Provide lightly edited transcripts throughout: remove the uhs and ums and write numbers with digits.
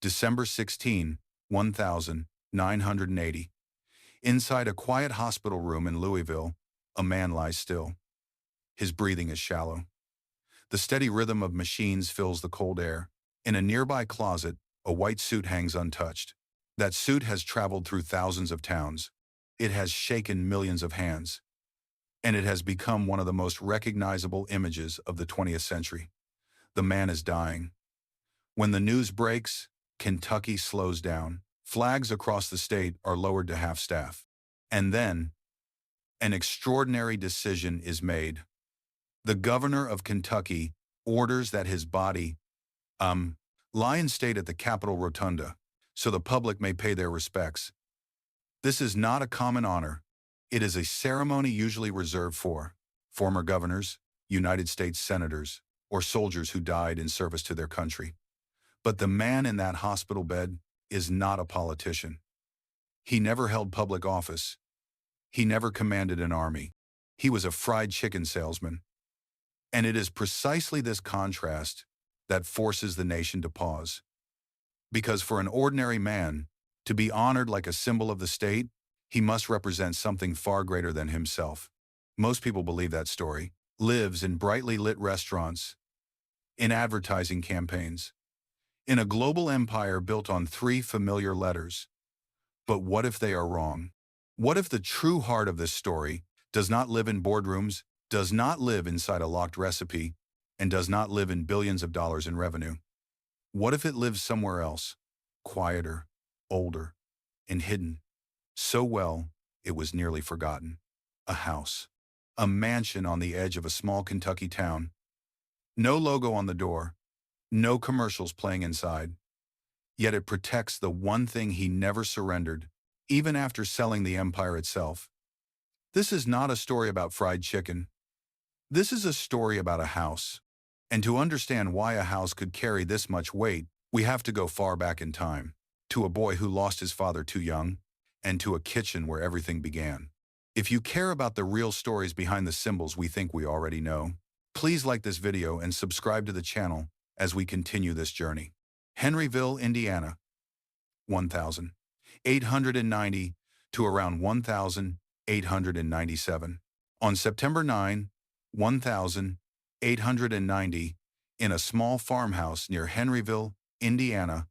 December 16, 1980. Inside a quiet hospital room in Louisville, a man lies still. His breathing is shallow. The steady rhythm of machines fills the cold air. In a nearby closet, a white suit hangs untouched. That suit has traveled through thousands of towns. It has shaken millions of hands. And it has become one of the most recognizable images of the 20th century. The man is dying. When the news breaks, Kentucky slows down. Flags across the state are lowered to half-staff. And then, an extraordinary decision is made. The governor of Kentucky orders that his body, lie in state at the Capitol Rotunda, so the public may pay their respects. This is not a common honor. It is a ceremony usually reserved for former governors, United States senators, or soldiers who died in service to their country. But the man in that hospital bed is not a politician. He never held public office. He never commanded an army. He was a fried chicken salesman. And it is precisely this contrast that forces the nation to pause. Because for an ordinary man to be honored like a symbol of the state, he must represent something far greater than himself. Most people believe that story. Lives in brightly lit restaurants, in advertising campaigns, in a global empire built on three familiar letters. But what if they are wrong? What if the true heart of this story does not live in boardrooms, does not live inside a locked recipe, and does not live in billions of dollars in revenue? What if it lives somewhere else, quieter, older, and hidden, so well it was nearly forgotten? A house, a mansion on the edge of a small Kentucky town. No logo on the door, no commercials playing inside. Yet it protects the one thing he never surrendered, even after selling the empire itself. This is not a story about fried chicken. This is a story about a house. And to understand why a house could carry this much weight, we have to go far back in time, to a boy who lost his father too young, and to a kitchen where everything began. If you care about the real stories behind the symbols we think we already know, please like this video and subscribe to the channel as we continue this journey. Henryville, Indiana, 1890 to around 1897. On September 9, 1890, in a small farmhouse near Henryville, Indiana,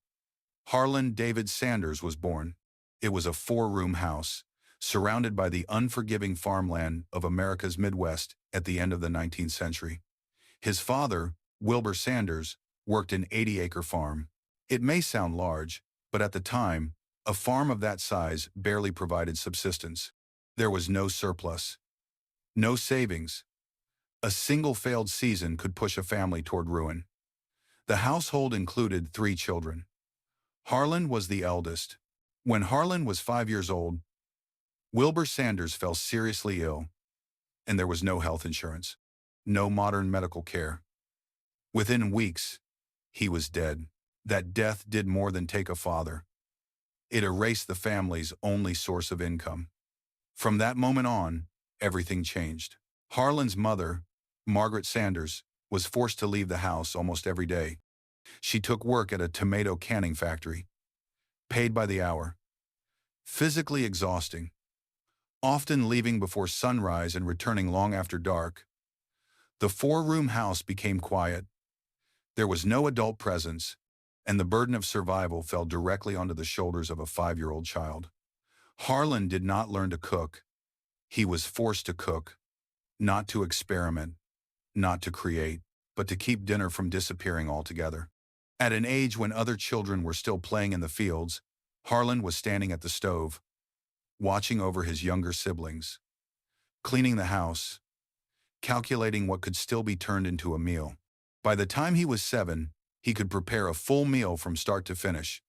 Harlan David Sanders was born. It was a four-room house, surrounded by the unforgiving farmland of America's Midwest at the end of the 19th century. His father, Wilbur Sanders, worked an 80-acre farm. It may sound large, but at the time, a farm of that size barely provided subsistence. There was no surplus, no savings. A single failed season could push a family toward ruin. The household included 3 children. Harlan was the eldest. When Harlan was 5 years old, Wilbur Sanders fell seriously ill, and there was no health insurance, no modern medical care. Within weeks, he was dead. That death did more than take a father. It erased the family's only source of income. From that moment on, everything changed. Harlan's mother, Margaret Sanders, was forced to leave the house almost every day. She took work at a tomato canning factory, paid by the hour. Physically exhausting, often leaving before sunrise and returning long after dark. The four-room house became quiet. There was no adult presence, and the burden of survival fell directly onto the shoulders of a 5-year-old child. Harlan did not learn to cook. He was forced to cook, not to experiment, not to create, but to keep dinner from disappearing altogether. At an age when other children were still playing in the fields, Harlan was standing at the stove, watching over his younger siblings, cleaning the house, calculating what could still be turned into a meal. By the time he was 7, he could prepare a full meal from start to finish.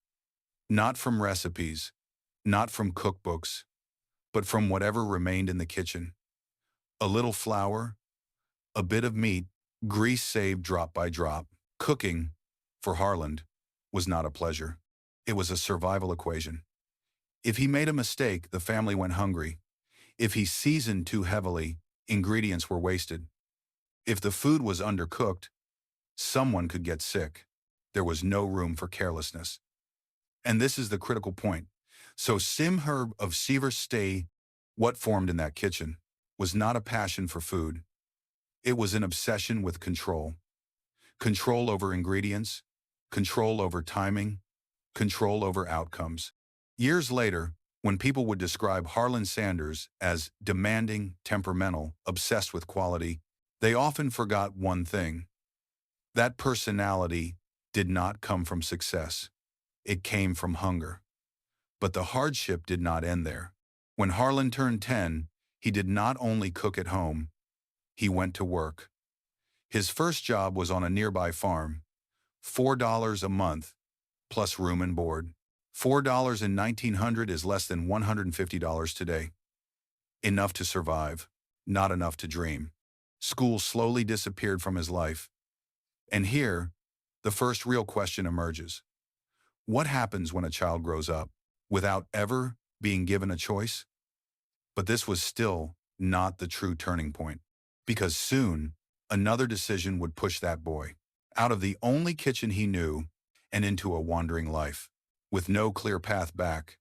Not from recipes, not from cookbooks, but from whatever remained in the kitchen. A little flour, a bit of meat, grease saved drop by drop. Cooking, for Harlan, was not a pleasure. It was a survival equation. If he made a mistake, the family went hungry. If he seasoned too heavily, ingredients were wasted. If the food was undercooked, someone could get sick. There was no room for carelessness. And this is the critical point. So Simherb of Sever Stay, what formed in that kitchen, was not a passion for food. It was an obsession with control. Control over ingredients, control over timing, control over outcomes. Years later, when people would describe Harlan Sanders as demanding, temperamental, obsessed with quality, they often forgot one thing. That personality did not come from success. It came from hunger. But the hardship did not end there. When Harlan turned 10, he did not only cook at home, he went to work. His first job was on a nearby farm, $4 a month, plus room and board. $4 in 1900 is less than $150 today. Enough to survive, not enough to dream. School slowly disappeared from his life. And here, the first real question emerges. What happens when a child grows up without ever being given a choice? But this was still not the true turning point, because soon another decision would push that boy out of the only kitchen he knew and into a wandering life with no clear path back.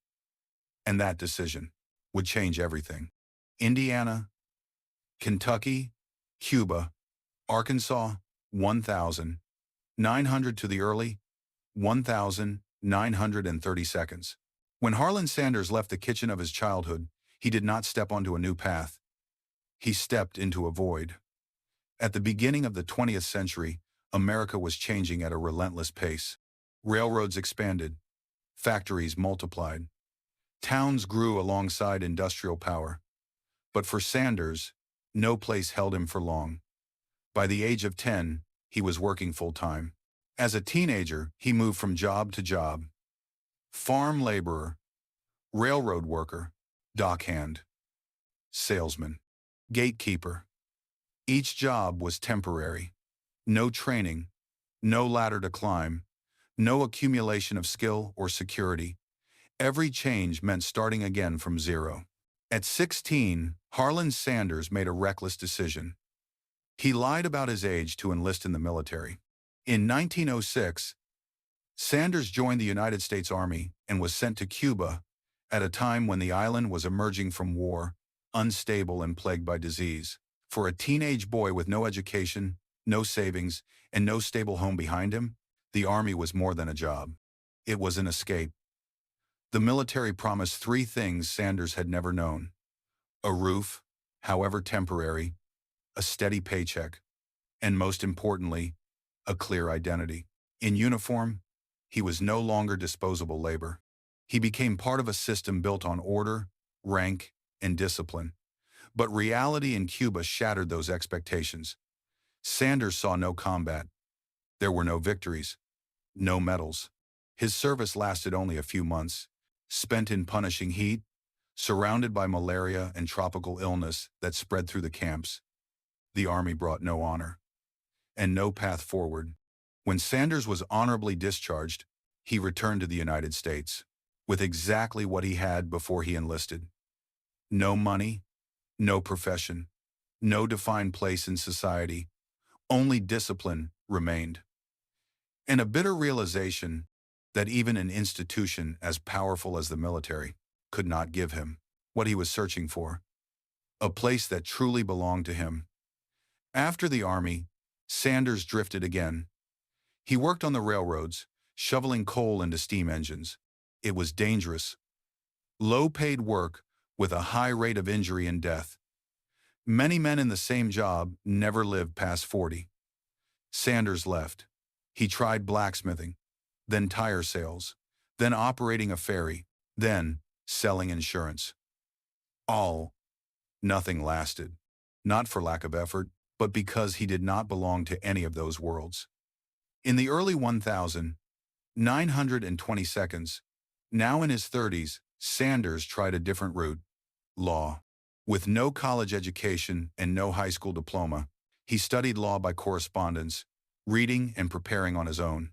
And that decision would change everything. Indiana, Kentucky, Cuba, Arkansas, 1,900 to the early 1,930 seconds. When Harlan Sanders left the kitchen of his childhood, he did not step onto a new path. He stepped into a void. At the beginning of the 20th century, America was changing at a relentless pace. Railroads expanded. Factories multiplied. Towns grew alongside industrial power. But for Sanders, no place held him for long. By the age of 10, he was working full-time. As a teenager, he moved from job to job. Farm laborer, railroad worker, dockhand, salesman, gatekeeper. Each job was temporary. No training, no ladder to climb, no accumulation of skill or security. Every change meant starting again from zero. At 16, Harlan Sanders made a reckless decision. He lied about his age to enlist in the military. In 1906, Sanders joined the United States Army and was sent to Cuba at a time when the island was emerging from war, unstable and plagued by disease. For a teenage boy with no education, no savings, and no stable home behind him, the Army was more than a job. It was an escape. The military promised three things Sanders had never known: a roof, however temporary, a steady paycheck, and most importantly, a clear identity. In uniform, he was no longer disposable labor. He became part of a system built on order, rank, and discipline. But reality in Cuba shattered those expectations. Sanders saw no combat. There were no victories, no medals. His service lasted only a few months, spent in punishing heat, surrounded by malaria and tropical illness that spread through the camps. The Army brought no honor and no path forward. When Sanders was honorably discharged, he returned to the United States with exactly what he had before he enlisted. No money, no profession, no defined place in society. Only discipline remained. And a bitter realization that even an institution as powerful as the military could not give him what he was searching for, a place that truly belonged to him. After the Army, Sanders drifted again. He worked on the railroads, shoveling coal into steam engines. It was dangerous, low-paid work with a high rate of injury and death. Many men in the same job never lived past 40. Sanders left. He tried blacksmithing, then tire sales, then operating a ferry, then selling insurance. Nothing lasted. Not for lack of effort, but because he did not belong to any of those worlds. In the early 1920 seconds, now in his 30s, Sanders tried a different route: law. With no college education and no high school diploma, he studied law by correspondence, reading and preparing on his own.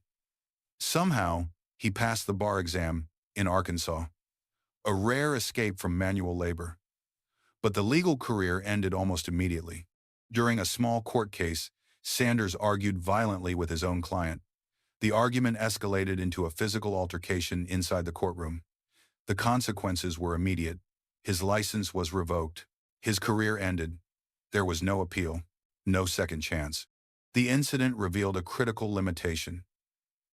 Somehow, he passed the bar exam in Arkansas, a rare escape from manual labor. But the legal career ended almost immediately. During a small court case, Sanders argued violently with his own client. The argument escalated into a physical altercation inside the courtroom. The consequences were immediate. His license was revoked. His career ended. There was no appeal, no second chance. The incident revealed a critical limitation.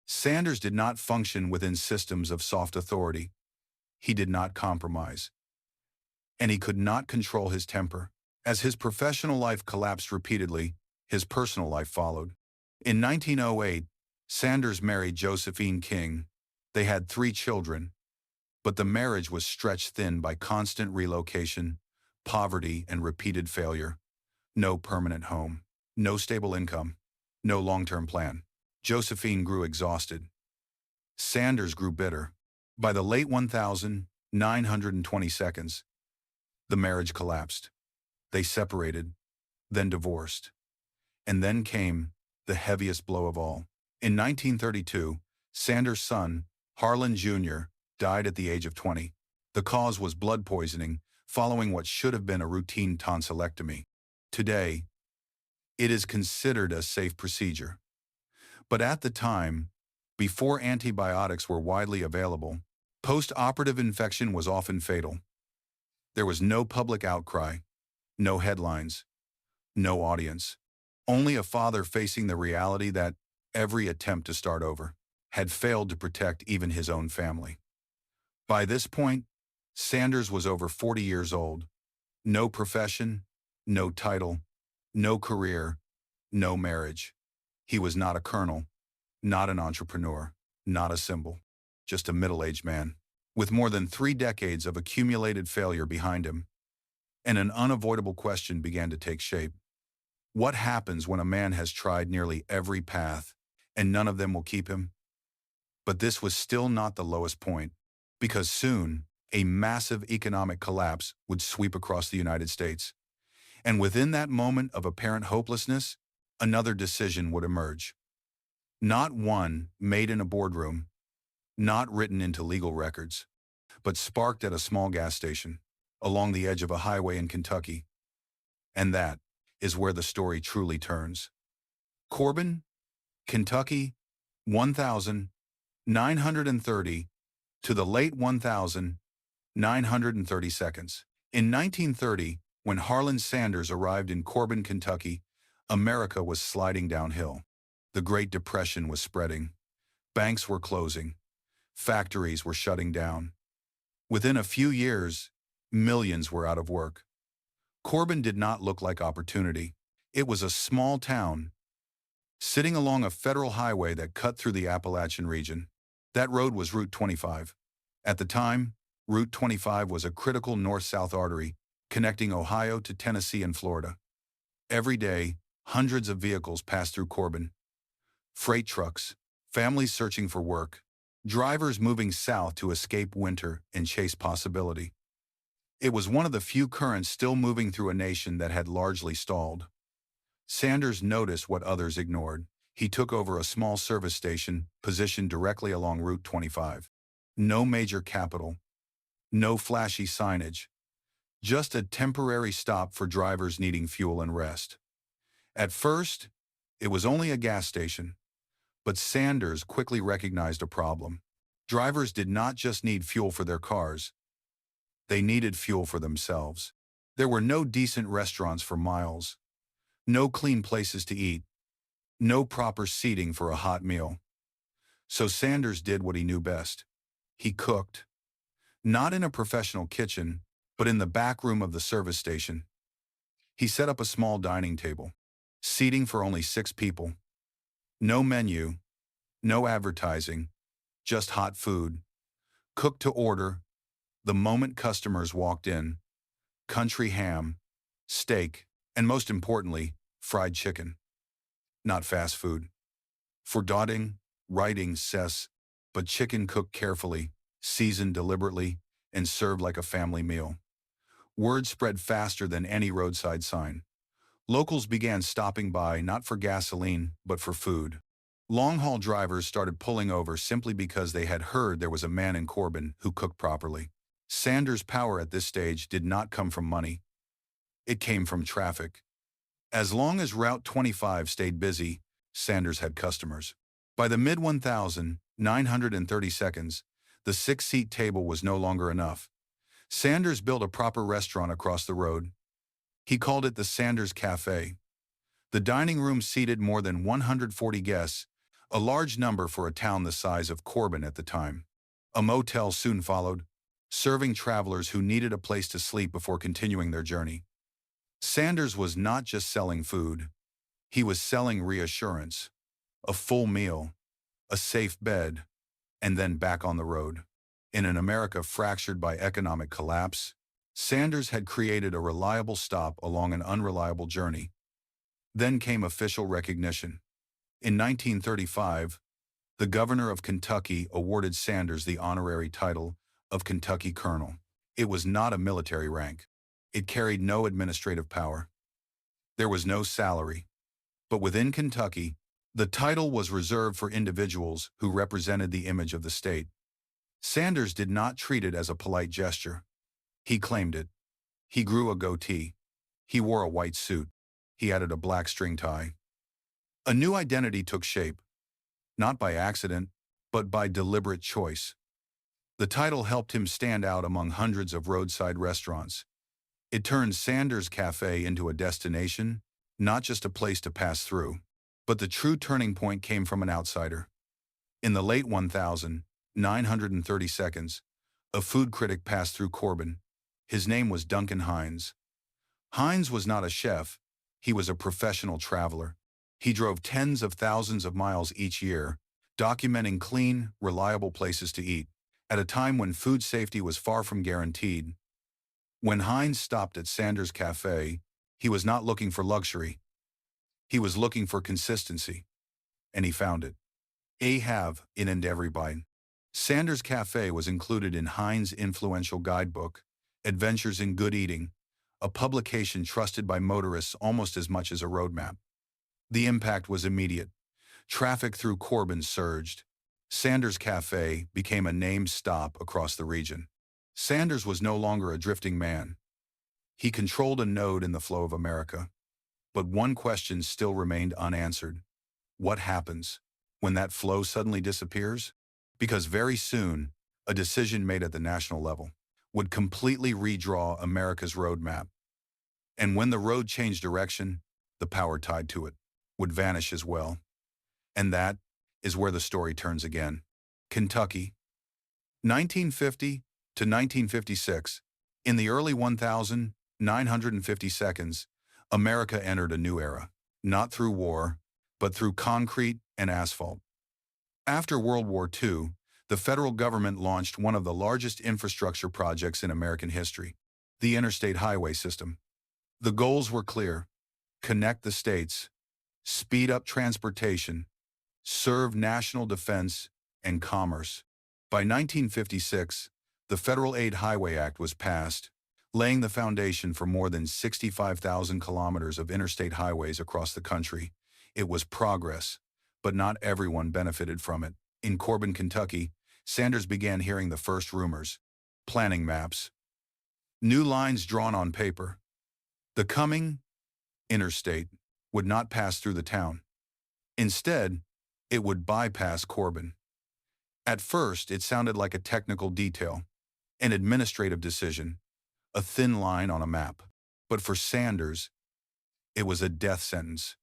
Sanders did not function within systems of soft authority. He did not compromise. And he could not control his temper. As his professional life collapsed repeatedly, his personal life followed. In 1908, Sanders married Josephine King. They had 3 children, but the marriage was stretched thin by constant relocation, poverty, and repeated failure. No permanent home, no stable income, no long-term plan. Josephine grew exhausted. Sanders grew bitter. By the late 1920s, the marriage collapsed. They separated, then divorced. And then came the heaviest blow of all. In 1932, Sanders' son, Harlan Jr., died at the age of 20. The cause was blood poisoning, following what should have been a routine tonsillectomy. Today, it is considered a safe procedure. But at the time, before antibiotics were widely available, post-operative infection was often fatal. There was no public outcry, no headlines, no audience. Only a father facing the reality that every attempt to start over had failed to protect even his own family. By this point, Sanders was over 40 years old. No profession, no title, no career, no marriage. He was not a colonel, not an entrepreneur, not a symbol, just a middle-aged man, with more than 3 decades of accumulated failure behind him. And an unavoidable question began to take shape. What happens when a man has tried nearly every path, and none of them will keep him? But this was still not the lowest point, because soon, a massive economic collapse would sweep across the United States. And within that moment of apparent hopelessness, another decision would emerge. Not one made in a boardroom, not written into legal records, but sparked at a small gas station, along the edge of a highway in Kentucky. And that is where the story truly turns. Corbin, Kentucky, 1930 to the late 1930 seconds. In 1930, when Harlan Sanders arrived in Corbin, Kentucky, America was sliding downhill. The Great Depression was spreading. Banks were closing. Factories were shutting down. Within a few years, millions were out of work. Corbin did not look like opportunity. It was a small town, sitting along a federal highway that cut through the Appalachian region. That road was Route 25. At the time, Route 25 was a critical north-south artery connecting Ohio to Tennessee and Florida. Every day, hundreds of vehicles passed through Corbin. Freight trucks, families searching for work, drivers moving south to escape winter and chase possibility. It was one of the few currents still moving through a nation that had largely stalled. Sanders noticed what others ignored. He took over a small service station positioned directly along Route 25. No major capital, no flashy signage, just a temporary stop for drivers needing fuel and rest. At first, it was only a gas station, but Sanders quickly recognized a problem. Drivers did not just need fuel for their cars, they needed fuel for themselves. There were no decent restaurants for miles, no clean places to eat, no proper seating for a hot meal. So Sanders did what he knew best. He cooked. Not in a professional kitchen, but in the back room of the service station. He set up a small dining table, seating for only 6 people. No menu, no advertising, just hot food, cooked to order the moment customers walked in. Country ham, steak, and most importantly, fried chicken. Not fast food. For dotting, writing cess, but chicken cooked carefully, seasoned deliberately, and served like a family meal. Word spread faster than any roadside sign. Locals began stopping by not for gasoline, but for food. Long-haul drivers started pulling over simply because they had heard there was a man in Corbin who cooked properly. Sanders' power at this stage did not come from money. It came from traffic. As long as Route 25 stayed busy, Sanders had customers. By the mid-1930 seconds, the six-seat table was no longer enough. Sanders built a proper restaurant across the road. He called it the Sanders Cafe. The dining room seated more than 140 guests, a large number for a town the size of Corbin at the time. A motel soon followed, serving travelers who needed a place to sleep before continuing their journey. Sanders was not just selling food. He was selling reassurance, a full meal, a safe bed, and then back on the road. In an America fractured by economic collapse, Sanders had created a reliable stop along an unreliable journey. Then came official recognition. In 1935, the governor of Kentucky awarded Sanders the honorary title of Kentucky Colonel. It was not a military rank. It carried no administrative power. There was no salary. But within Kentucky, the title was reserved for individuals who represented the image of the state. Sanders did not treat it as a polite gesture. He claimed it. He grew a goatee. He wore a white suit. He added a black string tie. A new identity took shape, not by accident, but by deliberate choice. The title helped him stand out among hundreds of roadside restaurants. It turned Sanders Cafe into a destination, not just a place to pass through. But the true turning point came from an outsider. In the late 1930 seconds, a food critic passed through Corbin. His name was Duncan Hines. Hines was not a chef. He was a professional traveler. He drove tens of thousands of miles each year, documenting clean, reliable places to eat, at a time when food safety was far from guaranteed. When Hines stopped at Sanders Cafe, he was not looking for luxury. He was looking for consistency, and he found it. In and every bite. Sanders Cafe was included in Hines' influential guidebook, Adventures in Good Eating, a publication trusted by motorists almost as much as a roadmap. The impact was immediate. Traffic through Corbin surged. Sanders Cafe became a named stop across the region. Sanders was no longer a drifting man. He controlled a node in the flow of America. But one question still remained unanswered. What happens when that flow suddenly disappears? Because very soon, a decision made at the national level would completely redraw America's roadmap. And when the road changed direction, the power tied to it would vanish as well. And that is where the story turns again. Kentucky, 1950 to 1956. In the early 1950 seconds, America entered a new era, not through war, but through concrete and asphalt. After World War II, the federal government launched one of the largest infrastructure projects in American history, the interstate highway system. The goals were clear: connect the states, speed up transportation, serve national defense and commerce. By 1956, the Federal Aid Highway Act was passed, laying the foundation for more than 65,000 kilometers of interstate highways across the country. It was progress, but not everyone benefited from it. In Corbin, Kentucky, Sanders began hearing the first rumors, planning maps, new lines drawn on paper. The coming interstate would not pass through the town. Instead, it would bypass Corbin. At first, it sounded like a technical detail, an administrative decision, a thin line on a map. But for Sanders, it was a death sentence.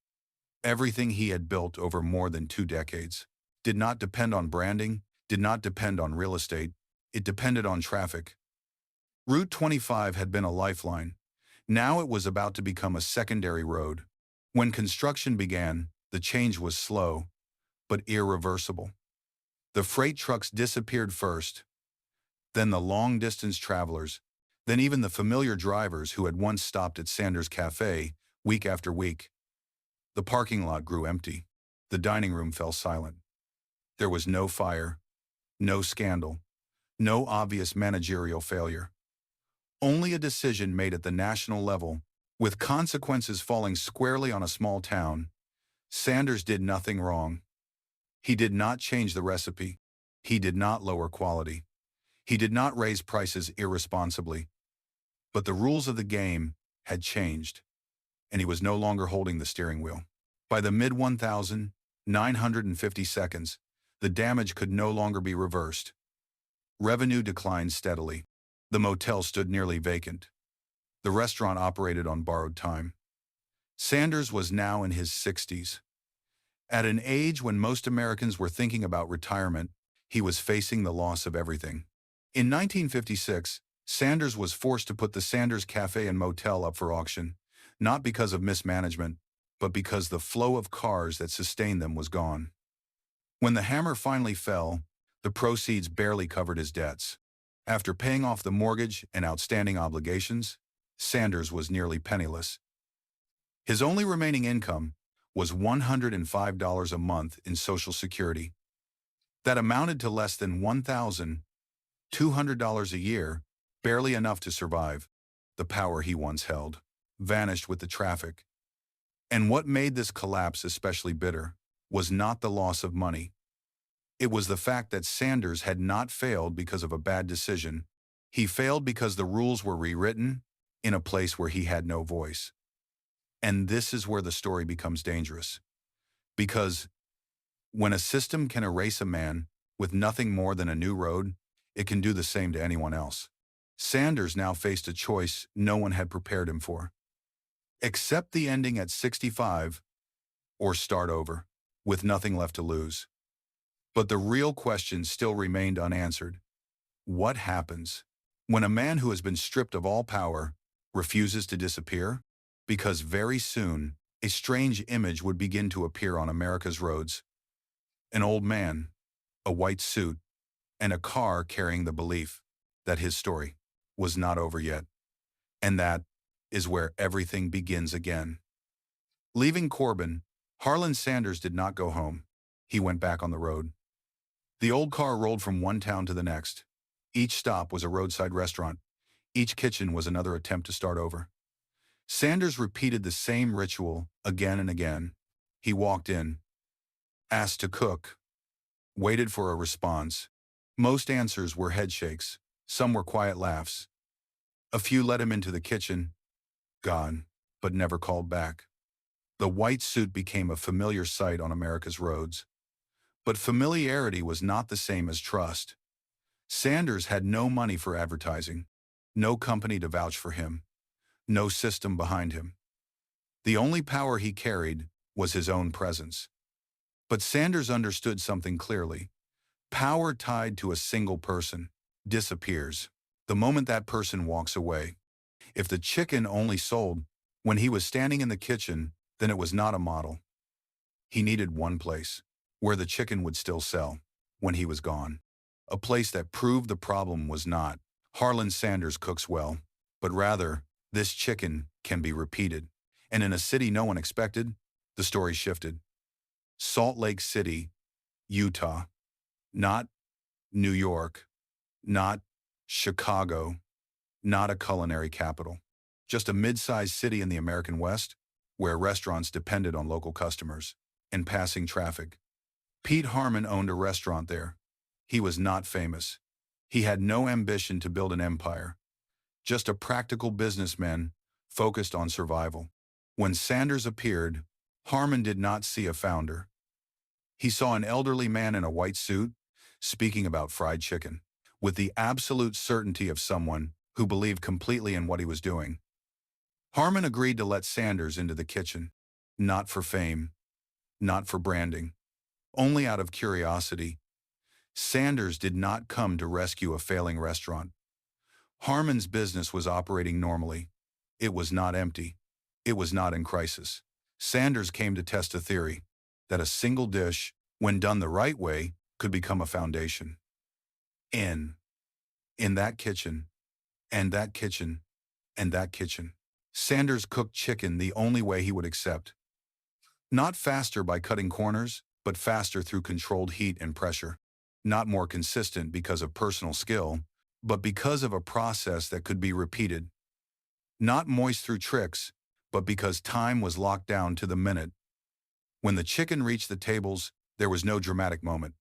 Everything he had built over more than 2 decades did not depend on branding, did not depend on real estate, it depended on traffic. Route 25 had been a lifeline. Now it was about to become a secondary road. When construction began, the change was slow, but irreversible. The freight trucks disappeared first, then the long-distance travelers, then even the familiar drivers who had once stopped at Sanders Cafe week after week. The parking lot grew empty. The dining room fell silent. There was no fire, no scandal, no obvious managerial failure. Only a decision made at the national level, with consequences falling squarely on a small town. Sanders did nothing wrong. He did not change the recipe. He did not lower quality. He did not raise prices irresponsibly. But the rules of the game had changed, and he was no longer holding the steering wheel. By the mid-1960s, 950 seconds. The damage could no longer be reversed. Revenue declined steadily. The motel stood nearly vacant. The restaurant operated on borrowed time. Sanders was now in his 60s. At an age when most Americans were thinking about retirement, he was facing the loss of everything. In 1956, Sanders was forced to put the Sanders Cafe and Motel up for auction, not because of mismanagement, but because the flow of cars that sustained them was gone. When the hammer finally fell, the proceeds barely covered his debts. After paying off the mortgage and outstanding obligations, Sanders was nearly penniless. His only remaining income was $105 a month in Social Security. That amounted to less than $1,200 a year, barely enough to survive. The power he once held vanished with the traffic. And what made this collapse especially bitter was not the loss of money. It was the fact that Sanders had not failed because of a bad decision. He failed because the rules were rewritten in a place where he had no voice. And this is where the story becomes dangerous. Because when a system can erase a man with nothing more than a new road, it can do the same to anyone else. Sanders now faced a choice no one had prepared him for. Accept the ending at 65 or start over, with nothing left to lose. But the real question still remained unanswered. What happens when a man who has been stripped of all power refuses to disappear? Because very soon, a strange image would begin to appear on America's roads. An old man, a white suit, and a car carrying the belief that his story was not over yet. And that is where everything begins again. Leaving Corbin, Harlan Sanders did not go home. He went back on the road. The old car rolled from one town to the next. Each stop was a roadside restaurant. Each kitchen was another attempt to start over. Sanders repeated the same ritual again and again. He walked in, asked to cook, waited for a response. Most answers were headshakes. Some were quiet laughs. A few led him into the kitchen, gone, but never called back. The white suit became a familiar sight on America's roads. But familiarity was not the same as trust. Sanders had no money for advertising, no company to vouch for him, no system behind him. The only power he carried was his own presence. But Sanders understood something clearly. Power tied to a single person disappears the moment that person walks away. If the chicken only sold when he was standing in the kitchen, then it was not a model. He needed one place where the chicken would still sell when he was gone. A place that proved the problem was not, Harlan Sanders cooks well, but rather, this chicken can be repeated. And in a city no one expected, the story shifted. Salt Lake City, Utah. Not New York. Not Chicago. Not a culinary capital. Just a mid-sized city in the American West, where restaurants depended on local customers and passing traffic. Pete Harmon owned a restaurant there. He was not famous. He had no ambition to build an empire. Just a practical businessman focused on survival. When Sanders appeared, Harmon did not see a founder. He saw an elderly man in a white suit speaking about fried chicken, with the absolute certainty of someone who believed completely in what he was doing. Harmon agreed to let Sanders into the kitchen, not for fame, not for branding, only out of curiosity. Sanders did not come to rescue a failing restaurant. Harmon's business was operating normally. It was not empty. It was not in crisis. Sanders came to test a theory that a single dish, when done the right way, could become a foundation. In that kitchen, and that kitchen, and that kitchen, Sanders cooked chicken the only way he would accept. Not faster by cutting corners, but faster through controlled heat and pressure. Not more consistent because of personal skill, but because of a process that could be repeated. Not moist through tricks, but because time was locked down to the minute. When the chicken reached the tables, there was no dramatic moment.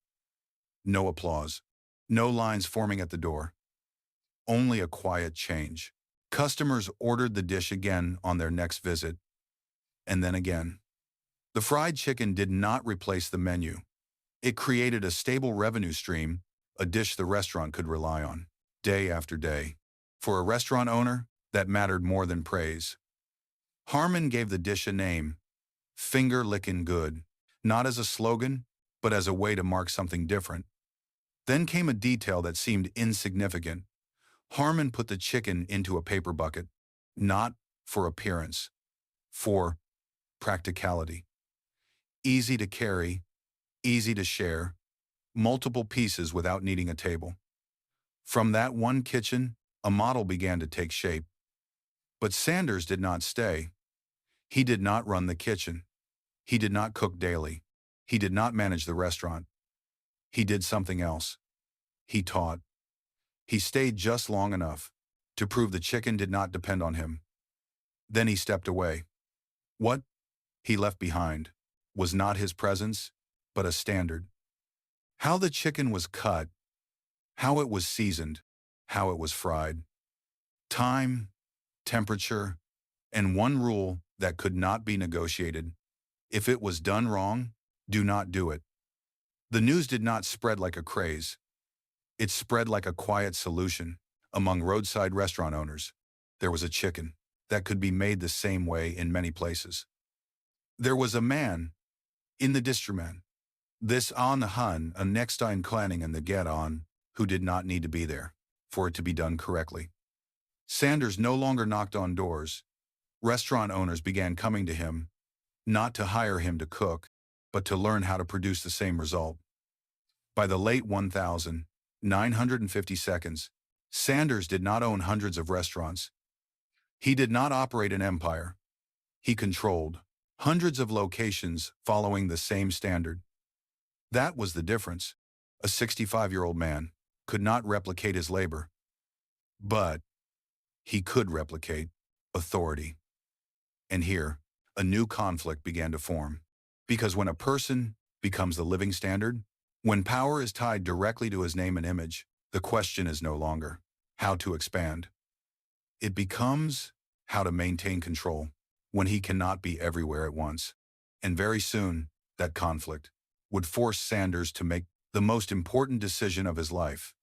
No applause. No lines forming at the door. Only a quiet change. Customers ordered the dish again on their next visit, and then again. The fried chicken did not replace the menu. It created a stable revenue stream, a dish the restaurant could rely on, day after day. For a restaurant owner, that mattered more than praise. Harmon gave the dish a name, Finger Lickin' Good, not as a slogan, but as a way to mark something different. Then came a detail that seemed insignificant. Harmon put the chicken into a paper bucket, not for appearance, for practicality. Easy to carry, easy to share, multiple pieces without needing a table. From that one kitchen, a model began to take shape. But Sanders did not stay. He did not run the kitchen. He did not cook daily. He did not manage the restaurant. He did something else. He taught. He stayed just long enough to prove the chicken did not depend on him. Then he stepped away. What he left behind was not his presence, but a standard. How the chicken was cut, how it was seasoned, how it was fried. Time, temperature, and one rule that could not be negotiated. If it was done wrong, do not do it. The news did not spread like a craze. It spread like a quiet solution. Among roadside restaurant owners, there was a chicken that could be made the same way in many places. There was a man in the district, this on the hun, a next ein clanning and the get on, who did not need to be there for it to be done correctly. Sanders no longer knocked on doors. Restaurant owners began coming to him, not to hire him to cook, but to learn how to produce the same result. By the late 1950s, Sanders did not own hundreds of restaurants. He did not operate an empire. He controlled hundreds of locations following the same standard. That was the difference. A 65-year-old man could not replicate his labor, but he could replicate authority. And here, a new conflict began to form. Because when a person becomes the living standard, when power is tied directly to his name and image, the question is no longer how to expand. It becomes how to maintain control when he cannot be everywhere at once. And very soon, that conflict would force Sanders to make the most important decision of his life.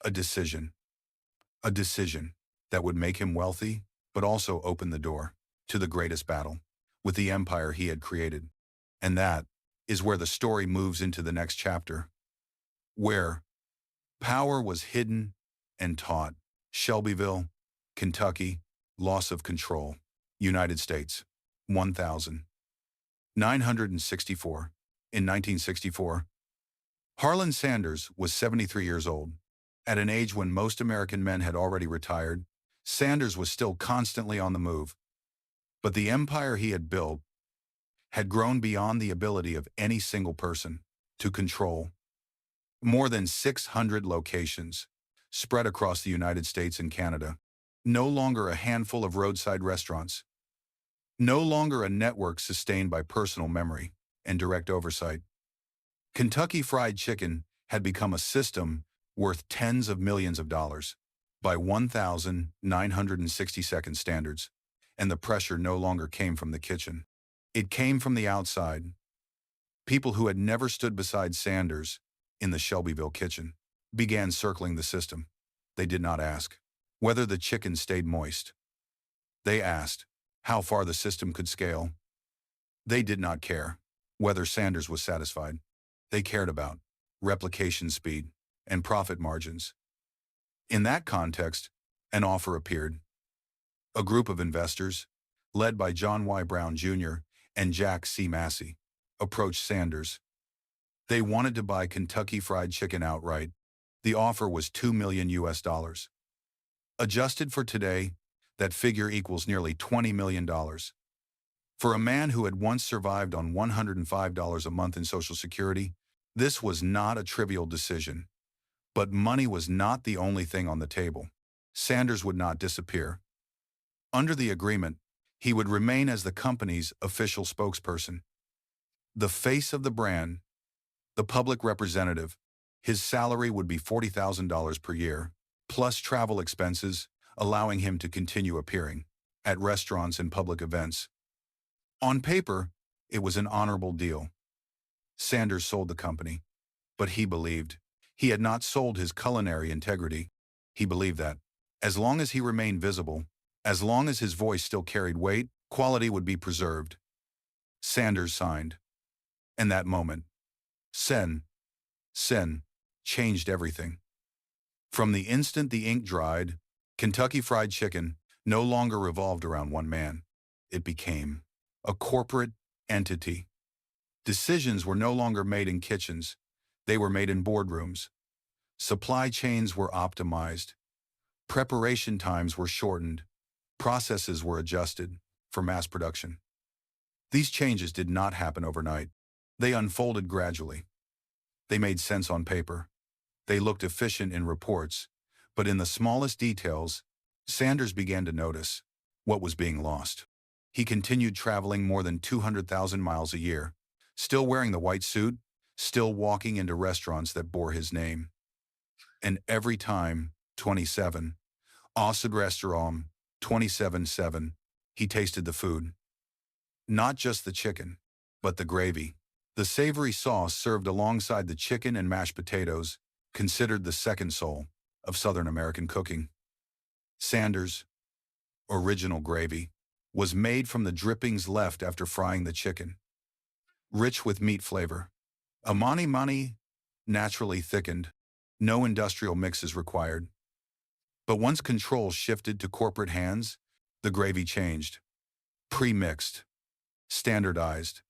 A decision that would make him wealthy, but also open the door to the greatest battle with the empire he had created. And that is where the story moves into the next chapter, where power was hidden and taught. Shelbyville, Kentucky, loss of control. United States, 1964. In 1964, Harlan Sanders was 73 years old. At an age when most American men had already retired, Sanders was still constantly on the move. But the empire he had built had grown beyond the ability of any single person to control. More than 600 locations spread across the United States and Canada. No longer a handful of roadside restaurants. No longer a network sustained by personal memory and direct oversight. Kentucky Fried Chicken had become a system worth tens of millions of dollars by 1962 standards, and the pressure no longer came from the kitchen. It came from the outside. People who had never stood beside Sanders in the Shelbyville kitchen began circling the system. They did not ask whether the chicken stayed moist. They asked how far the system could scale. They did not care whether Sanders was satisfied. They cared about replication speed and profit margins. In that context, an offer appeared. A group of investors, led by John Y. Brown Jr. and Jack C. Massey, approached Sanders. They wanted to buy Kentucky Fried Chicken outright. The offer was $2 million. Adjusted for today, that figure equals nearly $20 million. For a man who had once survived on $105 a month in Social Security, this was not a trivial decision. But money was not the only thing on the table. Sanders would not disappear. Under the agreement, he would remain as the company's official spokesperson. The face of the brand, the public representative. His salary would be $40,000 per year, plus travel expenses, allowing him to continue appearing at restaurants and public events. On paper, It was an honorable deal. Sanders sold the company, but he believed he had not sold his culinary integrity. He believed that, as long as he remained visible, as long as his voice still carried weight, quality would be preserved. Sanders signed. And that moment, Sin, changed everything. From the instant the ink dried, Kentucky Fried Chicken no longer revolved around one man. It became a corporate entity. Decisions were no longer made in kitchens. They were made in boardrooms. Supply chains were optimized. Preparation times were shortened. Processes were adjusted for mass production. These changes did not happen overnight. They unfolded gradually. They made sense on paper. They looked efficient in reports. But in the smallest details, Sanders began to notice what was being lost. He continued traveling more than 200,000 miles a year, still wearing the white suit, still walking into restaurants that bore his name. And every time, 27, Acid Restaurant, 27-7, he tasted the food. Not just the chicken, but the gravy. The savory sauce served alongside the chicken and mashed potatoes, considered the second soul of Southern American cooking. Sanders' original gravy was made from the drippings left after frying the chicken. Rich with meat flavor. A mani, naturally thickened. No industrial mixes required. But once control shifted to corporate hands, the gravy changed. Pre-mixed. Standardized.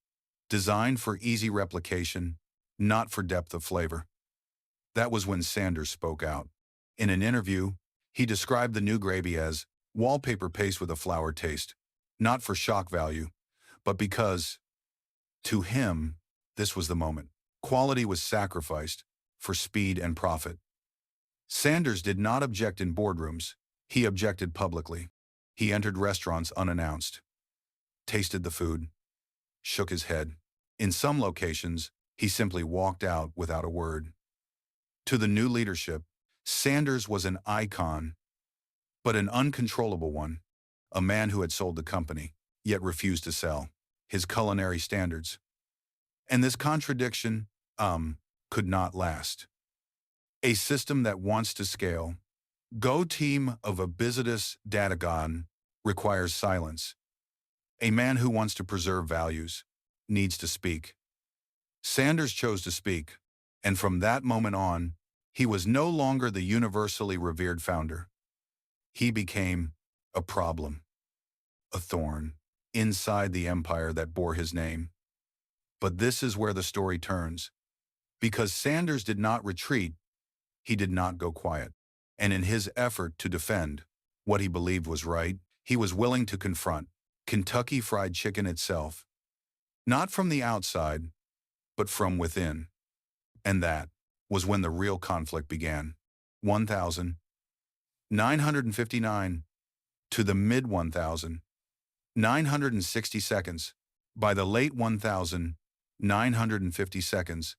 Designed for easy replication, not for depth of flavor. That was when Sanders spoke out. In an interview, he described the new gravy as wallpaper paste with a flour taste, not for shock value, but because, to him, this was the moment. Quality was sacrificed for speed and profit. Sanders did not object in boardrooms. He objected publicly. He entered restaurants unannounced, tasted the food, shook his head. In some locations, he simply walked out without a word. To the new leadership, Sanders was an icon, but an uncontrollable one, a man who had sold the company, yet refused to sell his culinary standards. And this contradiction, could not last. A system that wants to scale, go team of a business datagon, requires silence. A man who wants to preserve values needs to speak. Sanders chose to speak, and from that moment on, he was no longer the universally revered founder. He became a problem, a thorn, inside the empire that bore his name. But this is where the story turns. Because Sanders did not retreat, he did not go quiet. And in his effort to defend what he believed was right, he was willing to confront Kentucky Fried Chicken itself. Not from the outside, but from within. And that was when the real conflict began. 1,959 to the mid-1,960 seconds. By the late 1,950 seconds,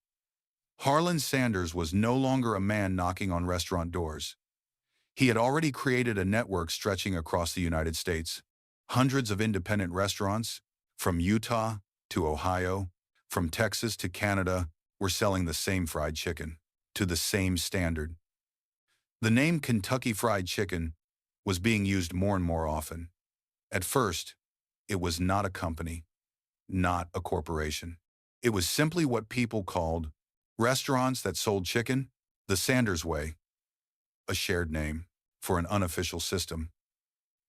Harlan Sanders was no longer a man knocking on restaurant doors. He had already created a network stretching across the United States. Hundreds of independent restaurants, from Utah to Ohio, from Texas to Canada, were selling the same fried chicken, to the same standard. The name Kentucky Fried Chicken was being used more and more often. At first, it was not a company, not a corporation. It was simply what people called restaurants that sold chicken, the Sanders way, a shared name for an unofficial system.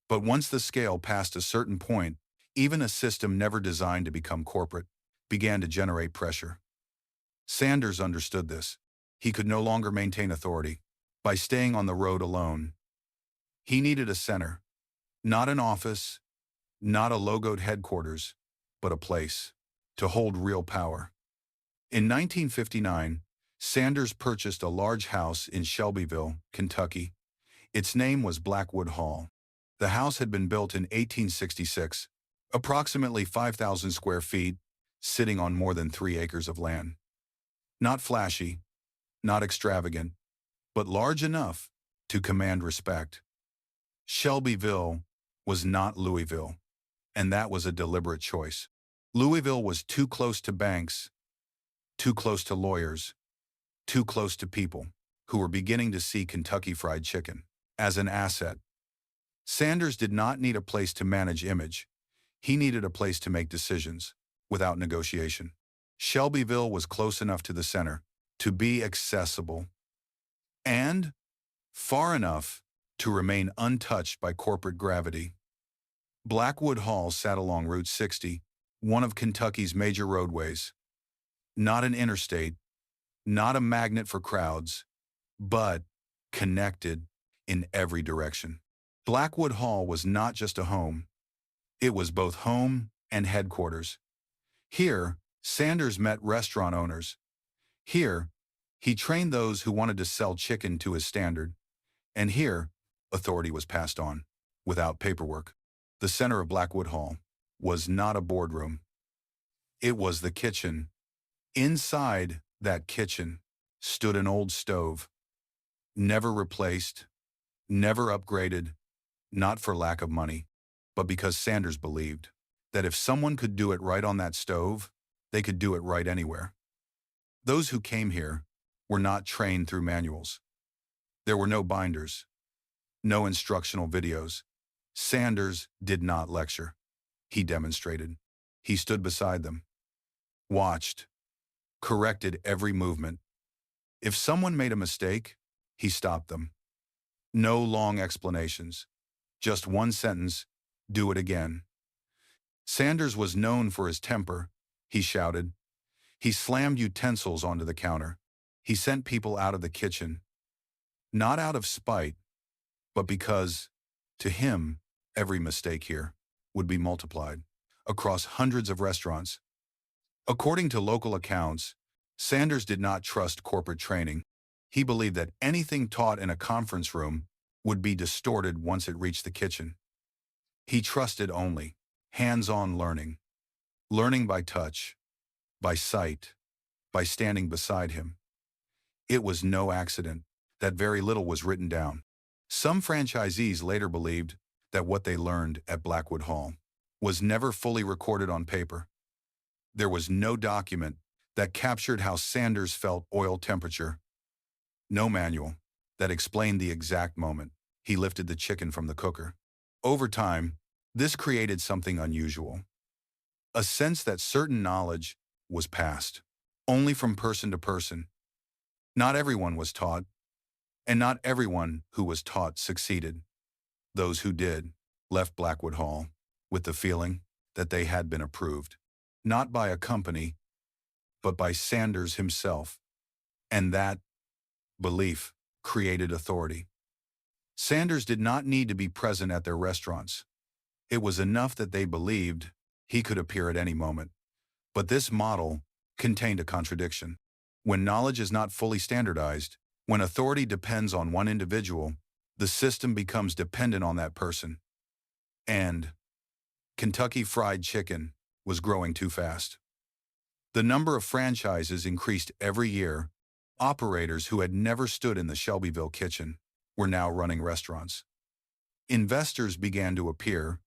But once the scale passed a certain point, even a system never designed to become corporate began to generate pressure. Sanders understood this. He could no longer maintain authority by staying on the road alone. He needed a center, not an office, not a logoed headquarters, but a place to hold real power. In 1959, Sanders purchased a large house in Shelbyville, Kentucky. Its name was Blackwood Hall. The house had been built in 1866, approximately 5,000 square feet, sitting on more than 3 acres of land. Not flashy, not extravagant, but large enough to command respect. Shelbyville was not Louisville, and that was a deliberate choice. Louisville was too close to banks, too close to lawyers, too close to people who were beginning to see Kentucky Fried Chicken as an asset. Sanders did not need a place to manage image. He needed a place to make decisions without negotiation. Shelbyville was close enough to the center to be accessible and far enough to remain untouched by corporate gravity. Blackwood Hall sat along Route 60, one of Kentucky's major roadways. Not an interstate, not a magnet for crowds, but connected in every direction. Blackwood Hall was not just a home. It was both home and headquarters. Here, Sanders met restaurant owners. Here, he trained those who wanted to sell chicken to his standard. And here, authority was passed on, without paperwork. The center of Blackwood Hall was not a boardroom. It was the kitchen. Inside that kitchen stood an old stove, never replaced, never upgraded, not for lack of money, but because Sanders believed that if someone could do it right on that stove, they could do it right anywhere. Those who came here were not trained through manuals. There were no binders, no instructional videos. Sanders did not lecture. He demonstrated. He stood beside them, watched, corrected every movement. If someone made a mistake, he stopped them. No long explanations. Just one sentence, do it again. Sanders was known for his temper. He shouted. He slammed utensils onto the counter. He sent people out of the kitchen, not out of spite, but because, to him, every mistake here would be multiplied across hundreds of restaurants. According to local accounts, Sanders did not trust corporate training. He believed that anything taught in a conference room would be distorted once it reached the kitchen. He trusted only hands-on learning, learning by touch, by sight, by standing beside him. It was no accident that very little was written down. Some franchisees later believed that what they learned at Blackwood Hall was never fully recorded on paper. There was no document that captured how Sanders felt oil temperature, no manual that explained the exact moment he lifted the chicken from the cooker. Over time, this created something unusual, a sense that certain knowledge was passed only from person to person. Not everyone was taught, and not everyone who was taught succeeded. Those who did left Blackwood Hall with the feeling that they had been approved, not by a company, but by Sanders himself. And that belief created authority. Sanders did not need to be present at their restaurants. It was enough that they believed he could appear at any moment. But this model contained a contradiction. When knowledge is not fully standardized, when authority depends on one individual, the system becomes dependent on that person. And Kentucky Fried Chicken was growing too fast. The number of franchises increased every year. Operators who had never stood in the Shelbyville kitchen were now running restaurants. Investors began to appear,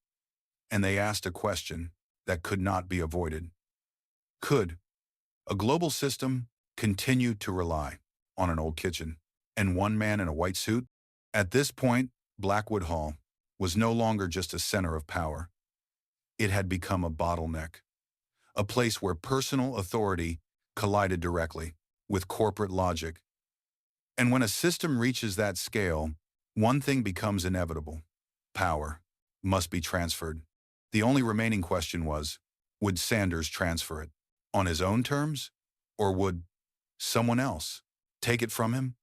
and they asked a question that could not be avoided. Could a global system continue to rely on an old kitchen and one man in a white suit? At this point, Blackwood Hall was no longer just a center of power. It had become a bottleneck, a place where personal authority collided directly with corporate logic. And when a system reaches that scale, one thing becomes inevitable. Power must be transferred. The only remaining question was, would Sanders transfer it on his own terms, or would someone else take it from him?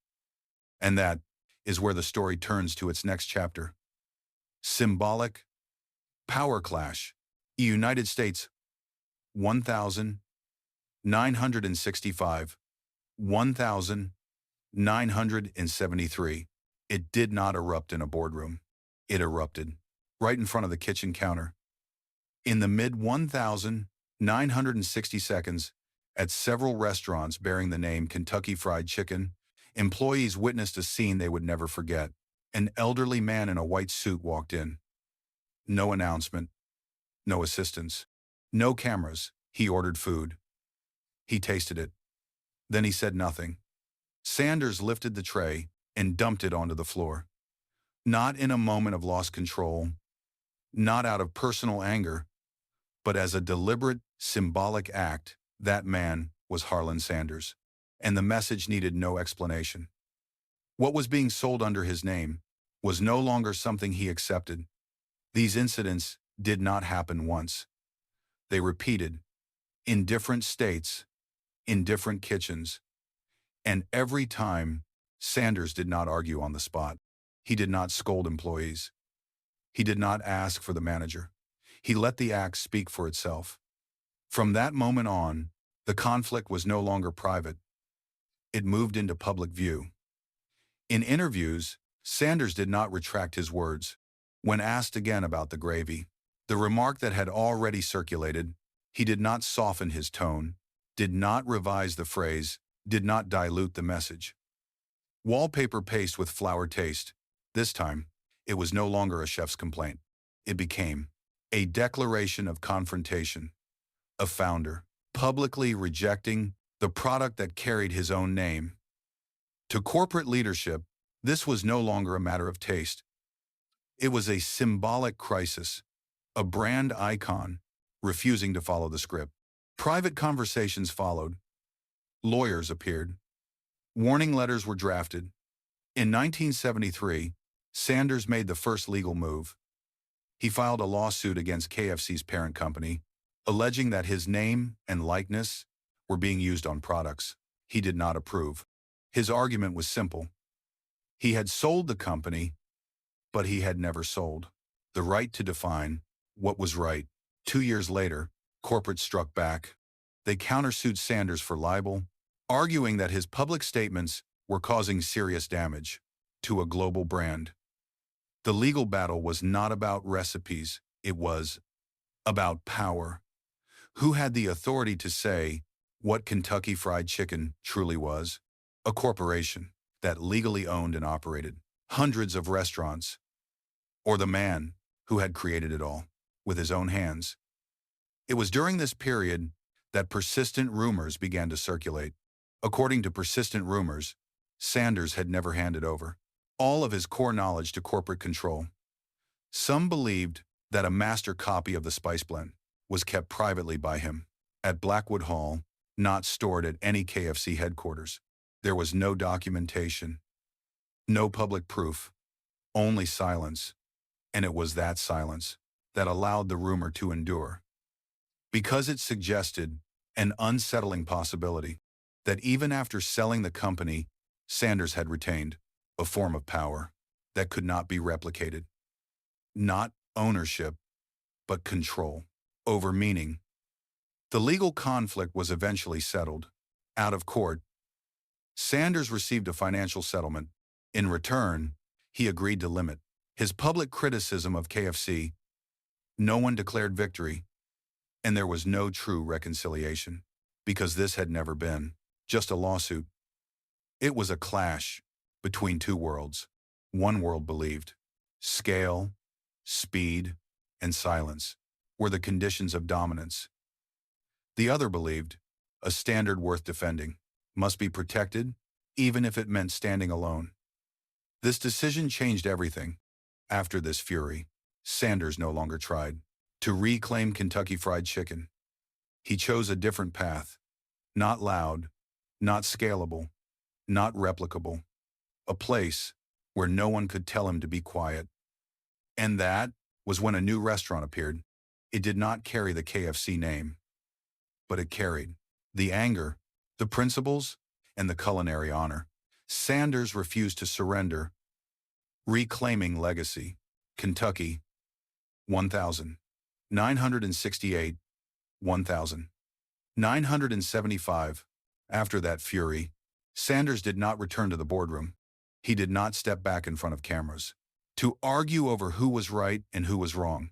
And that is where the story turns to its next chapter. Symbolic power clash. United States, 1965, 1973. It did not erupt in a boardroom. It erupted right in front of the kitchen counter. In the mid-1960 seconds, at several restaurants bearing the name Kentucky Fried Chicken, employees witnessed a scene they would never forget. An elderly man in a white suit walked in. No announcement, no assistance. No cameras. He ordered food. He tasted it. Then he said nothing. Sanders lifted the tray and dumped it onto the floor. Not in a moment of lost control, not out of personal anger, but as a deliberate, symbolic act. That man was Harlan Sanders. And the message needed no explanation. What was being sold under his name was no longer something he accepted. These incidents did not happen once. They repeated, in different states, in different kitchens, and every time, Sanders did not argue on the spot. He did not scold employees. He did not ask for the manager. He let the act speak for itself. From that moment on, the conflict was no longer private. It moved into public view. In interviews, Sanders did not retract his words. When asked again about the gravy, the remark that had already circulated, he did not soften his tone, did not revise the phrase, did not dilute the message. Wallpaper paste with flour taste. This time, it was no longer a chef's complaint. It became a declaration of confrontation. A founder publicly rejecting the product that carried his own name. To corporate leadership, this was no longer a matter of taste. It was a symbolic crisis, a brand icon refusing to follow the script. Private conversations followed. Lawyers appeared. Warning letters were drafted. In 1973, Sanders made the first legal move. He filed a lawsuit against KFC's parent company, alleging that his name and likeness were being used on products he did not approve. His argument was simple. He had sold the company, but he had never sold the right to define what was right. 2 years later, corporate struck back. They countersued Sanders for libel, arguing that his public statements were causing serious damage to a global brand. The legal battle was not about recipes, it was about power. Who had the authority to say what Kentucky Fried Chicken truly was? A corporation that legally owned and operated hundreds of restaurants, or the man who had created it all with his own hands? It was during this period that persistent rumors began to circulate. According to persistent rumors, Sanders had never handed over all of his core knowledge to corporate control. Some believed that a master copy of the spice blend was kept privately by him at Blackwood Hall, not stored at any KFC headquarters. There was no documentation, no public proof, only silence, and it was that silence that allowed the rumor to endure, because it suggested an unsettling possibility that even after selling the company, Sanders had retained a form of power that could not be replicated. Not ownership, but control over meaning. The legal conflict was eventually settled. Out of court, Sanders received a financial settlement. In return, he agreed to limit his public criticism of KFC. No one declared victory, and there was no true reconciliation, because this had never been just a lawsuit. It was a clash between two worlds. One world believed scale, speed, and silence were the conditions of dominance. The other believed a standard worth defending must be protected, even if it meant standing alone. This decision changed everything. After this fury, Sanders no longer tried to reclaim Kentucky Fried Chicken. He chose a different path. Not loud, not scalable, not replicable. A place where no one could tell him to be quiet. And that was when a new restaurant appeared. It did not carry the KFC name, but it carried the anger, the principles, and the culinary honor. Sanders refused to surrender. Reclaiming legacy. Kentucky, 1,968, 1,975. After that fury, Sanders did not return to the boardroom. He did not step back in front of cameras to argue over who was right and who was wrong.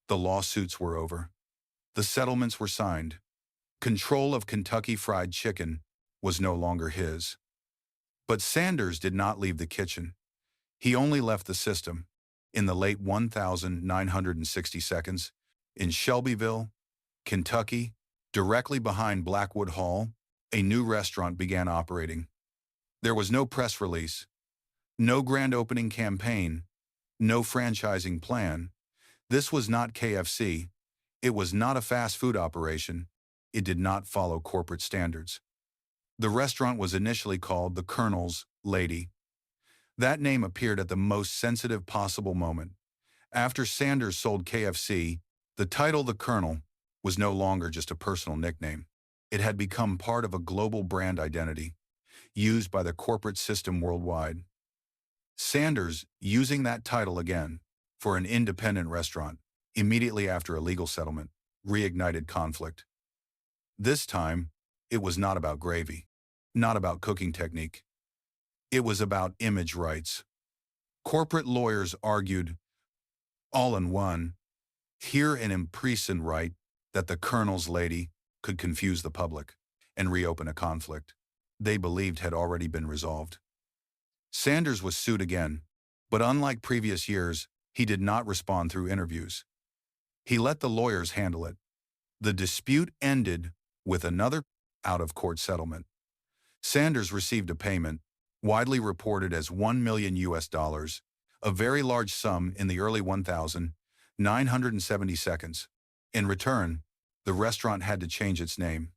The lawsuits were over. The settlements were signed. Control of Kentucky Fried Chicken was no longer his. But Sanders did not leave the kitchen. He only left the system. In the late 1960 seconds, in Shelbyville, Kentucky, directly behind Blackwood Hall, a new restaurant began operating. There was no press release, no grand opening campaign, no franchising plan. This was not KFC. It was not a fast food operation. It did not follow corporate standards. The restaurant was initially called the Colonel's Lady. That name appeared at the most sensitive possible moment. After Sanders sold KFC, the title The Colonel was no longer just a personal nickname. It had become part of a global brand identity, used by the corporate system worldwide. Sanders, using that title again for an independent restaurant, immediately after a legal settlement, reignited conflict. This time, it was not about gravy, not about cooking technique. It was about image rights. Corporate lawyers argued, all in one, here an imprisoned right that the Colonel's Lady could confuse the public and reopen a conflict they believed had already been resolved. Sanders was sued again, but unlike previous years, he did not respond through interviews. He let the lawyers handle it. The dispute ended with another out-of-court settlement. Sanders received a payment, widely reported as $1 million, a very large sum in the early 1970 seconds. In return, the restaurant had to change its name.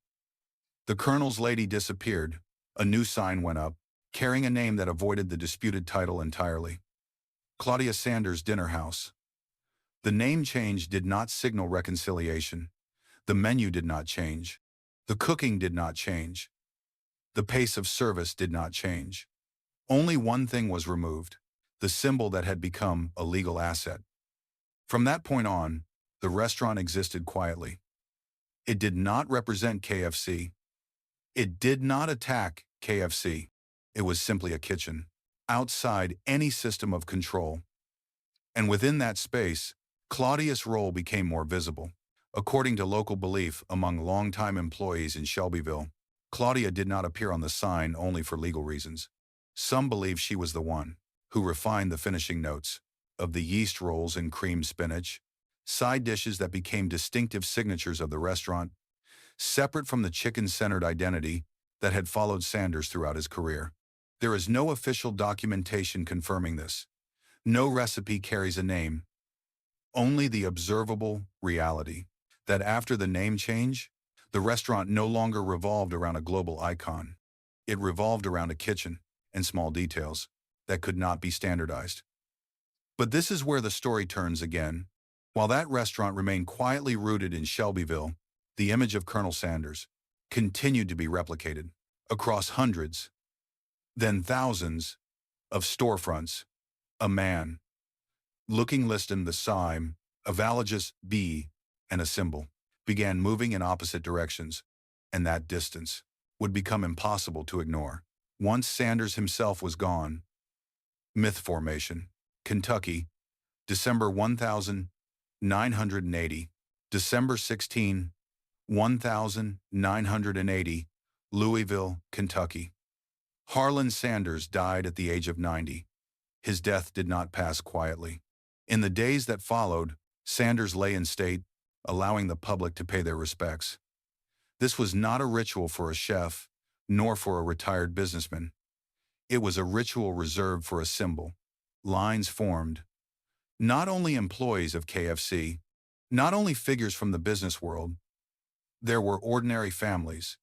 The Colonel's Lady disappeared. A new sign went up, carrying a name that avoided the disputed title entirely. Claudia Sanders' Dinner House. The name change did not signal reconciliation. The menu did not change. The cooking did not change. The pace of service did not change. Only one thing was removed, the symbol that had become a legal asset. From that point on, the restaurant existed quietly. It did not represent KFC. It did not attack KFC. It was simply a kitchen, outside any system of control. And within that space, Claudia's role became more visible. According to local belief among longtime employees in Shelbyville, Claudia did not appear on the sign only for legal reasons. Some believe she was the one who refined the finishing notes of the yeast rolls and cream spinach, side dishes that became distinctive signatures of the restaurant, separate from the chicken-centered identity that had followed Sanders throughout his career. There is no official documentation confirming this. No recipe carries a name. Only the observable reality that after the name change, the restaurant no longer revolved around a global icon. It revolved around a kitchen and small details that could not be standardized. But this is where the story turns again. While that restaurant remained quietly rooted in Shelbyville, the image of Colonel Sanders continued to be replicated across hundreds, then thousands, of storefronts. A man, looking less than the sign, a valogous B, and a symbol, began moving in opposite directions, and that distance would become impossible to ignore. Once Sanders himself was gone. Myth formation. Kentucky, December 1980. December 16, 1980, Louisville, Kentucky. Harlan Sanders died at the age of 90. His death did not pass quietly. In the days that followed, Sanders lay in state, allowing the public to pay their respects. This was not a ritual for a chef, nor for a retired businessman. It was a ritual reserved for a symbol. Lines formed. Not only employees of KFC, not only figures from the business world, there were ordinary families,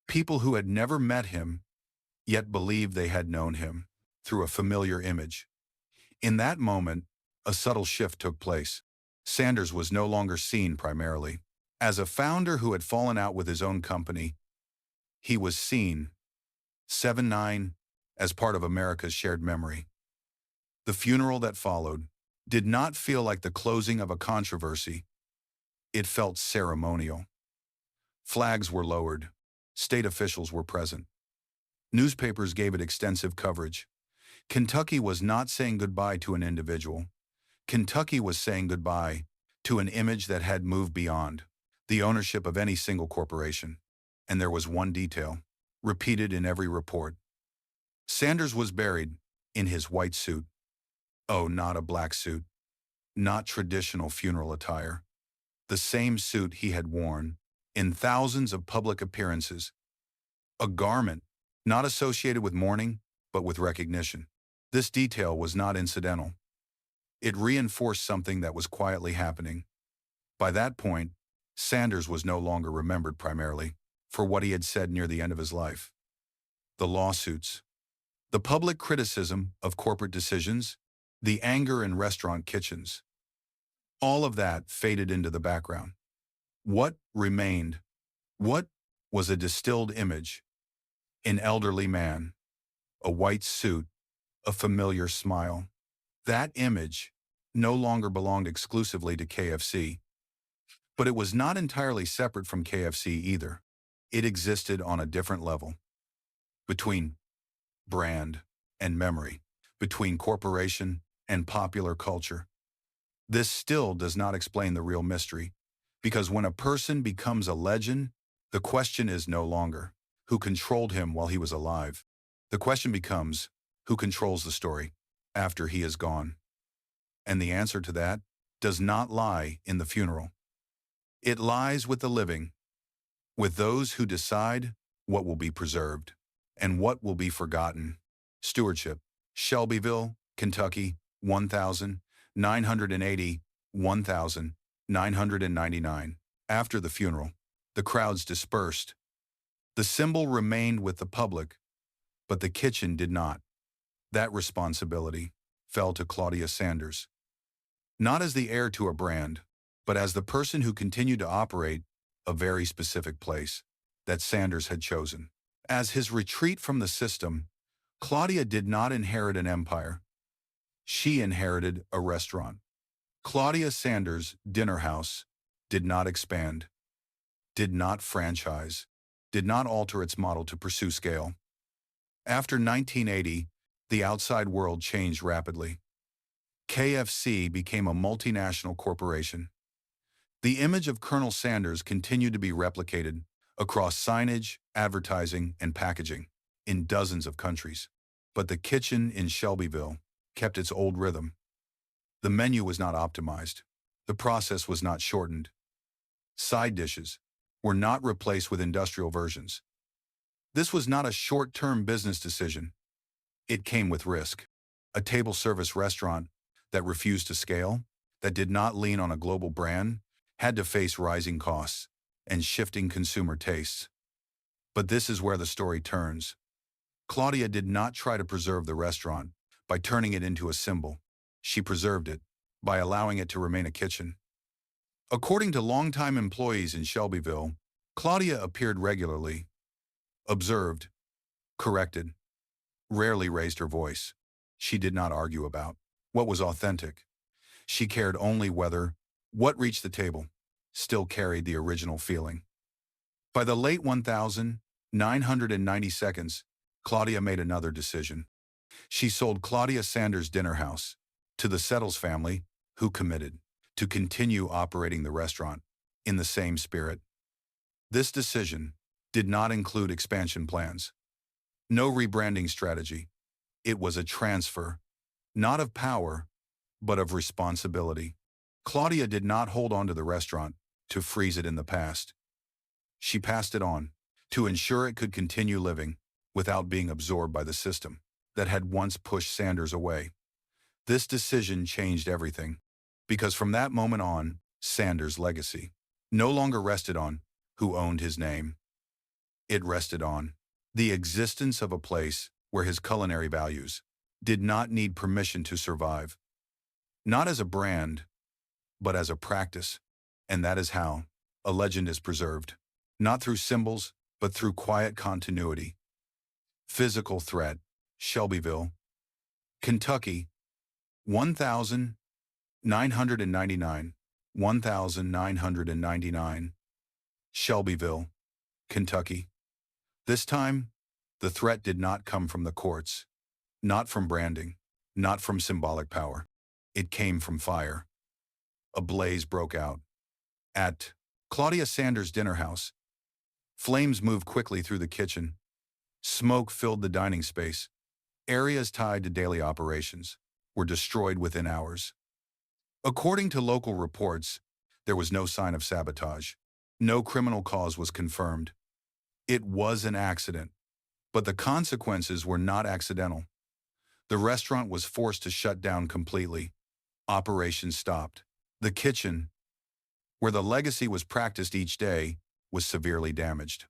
people who had never met him, yet believed they had known him through a familiar image. In that moment, a subtle shift took place. Sanders was no longer seen primarily as a founder who had fallen out with his own company. He was seen, 7-9, as part of America's shared memory. The funeral that followed did not feel like the closing of a controversy. It felt ceremonial. Flags were lowered. State officials were present. Newspapers gave it extensive coverage. Kentucky was not saying goodbye to an individual. Kentucky was saying goodbye to an image that had moved beyond the ownership of any single corporation. And there was one detail, repeated in every report. Sanders was buried in his white suit. Oh, not a black suit. Not traditional funeral attire. the same suit he had worn in thousands of public appearances, a garment not associated with mourning, but with recognition. This detail was not incidental. It reinforced something that was quietly happening. By that point, Sanders was no longer remembered primarily for what he had said near the end of his life. The lawsuits, the public criticism of corporate decisions, the anger in restaurant kitchens, all of that faded into the background. What remained? What was a distilled image? An elderly man, a white suit, a familiar smile. That image no longer belonged exclusively to KFC, but it was not entirely separate from KFC either. It existed on a different level, between brand and memory, between corporation and popular culture. This still does not explain the real mystery, because when a person becomes a legend, the question is no longer who controlled him while he was alive. The question becomes who controls the story after he is gone. And the answer to that does not lie in the funeral. It lies with the living, with those who decide what will be preserved and what will be forgotten. Stewardship, Shelbyville, Kentucky, 1980, 1999. After the funeral, the crowds dispersed. The symbol remained with the public, but the kitchen did not. That responsibility fell to Claudia Sanders. Not as the heir to a brand, but as the person who continued to operate a very specific place that Sanders had chosen. As his retreat from the system, Claudia did not inherit an empire. She inherited a restaurant. Claudia Sanders' Dinner House did not expand, did not franchise, did not alter its model to pursue scale. After 1980, the outside world changed rapidly. KFC became a multinational corporation. The image of Colonel Sanders continued to be replicated across signage, advertising, and packaging in dozens of countries. But the kitchen in Shelbyville kept its old rhythm. The menu was not optimized. The process was not shortened. Side dishes were not replaced with industrial versions. This was not a short-term business decision. It came with risk. A table service restaurant that refused to scale, that did not lean on a global brand, had to face rising costs and shifting consumer tastes. But this is where the story turns. Claudia did not try to preserve the restaurant by turning it into a symbol. She preserved it by allowing it to remain a kitchen. According to longtime employees in Shelbyville, Claudia appeared regularly, observed, corrected, rarely raised her voice. She did not argue about what was authentic. She cared only whether what reached the table still carried the original feeling. By the late 1990 seconds, Claudia made another decision. She sold Claudia Sanders' Dinner House to the Settles family, who committed to continue operating the restaurant in the same spirit. This decision did not include expansion plans. No rebranding strategy. It was a transfer, not of power, but of responsibility. Claudia did not hold on to the restaurant to freeze it in the past. She passed it on to ensure it could continue living without being absorbed by the system that had once pushed Sanders away. This decision changed everything, because from that moment on, Sanders' legacy no longer rested on who owned his name. It rested on the existence of a place where his culinary values did not need permission to survive. Not as a brand, but as a practice. And that is how a legend is preserved. Not through symbols, but through quiet continuity. Physical threat, Shelbyville, Kentucky, 1999, 1999. Shelbyville, Kentucky. This time, the threat did not come from the courts, not from branding, not from symbolic power. It came from fire. A blaze broke out at Claudia Sanders' Dinner House. Flames moved quickly through the kitchen. Smoke filled the dining space. Areas tied to daily operations were destroyed within hours. According to local reports, There was no sign of sabotage. No criminal cause was confirmed. It was an accident. But the consequences were not accidental. The restaurant was forced to shut down completely. Operations stopped. The kitchen, where the legacy was practiced each day, was severely damaged.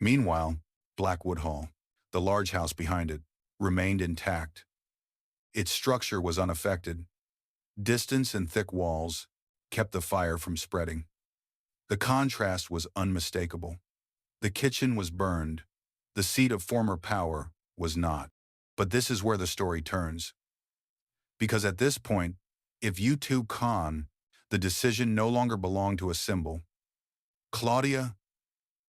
Meanwhile, Blackwood Hall, the large house behind it, remained intact. Its structure was unaffected. Distance and thick walls kept the fire from spreading. The contrast was unmistakable. The kitchen was burned. The seat of former power was not. But this is where the story turns. Because at this point, if you too Khan, the decision no longer belonged to a symbol. Claudia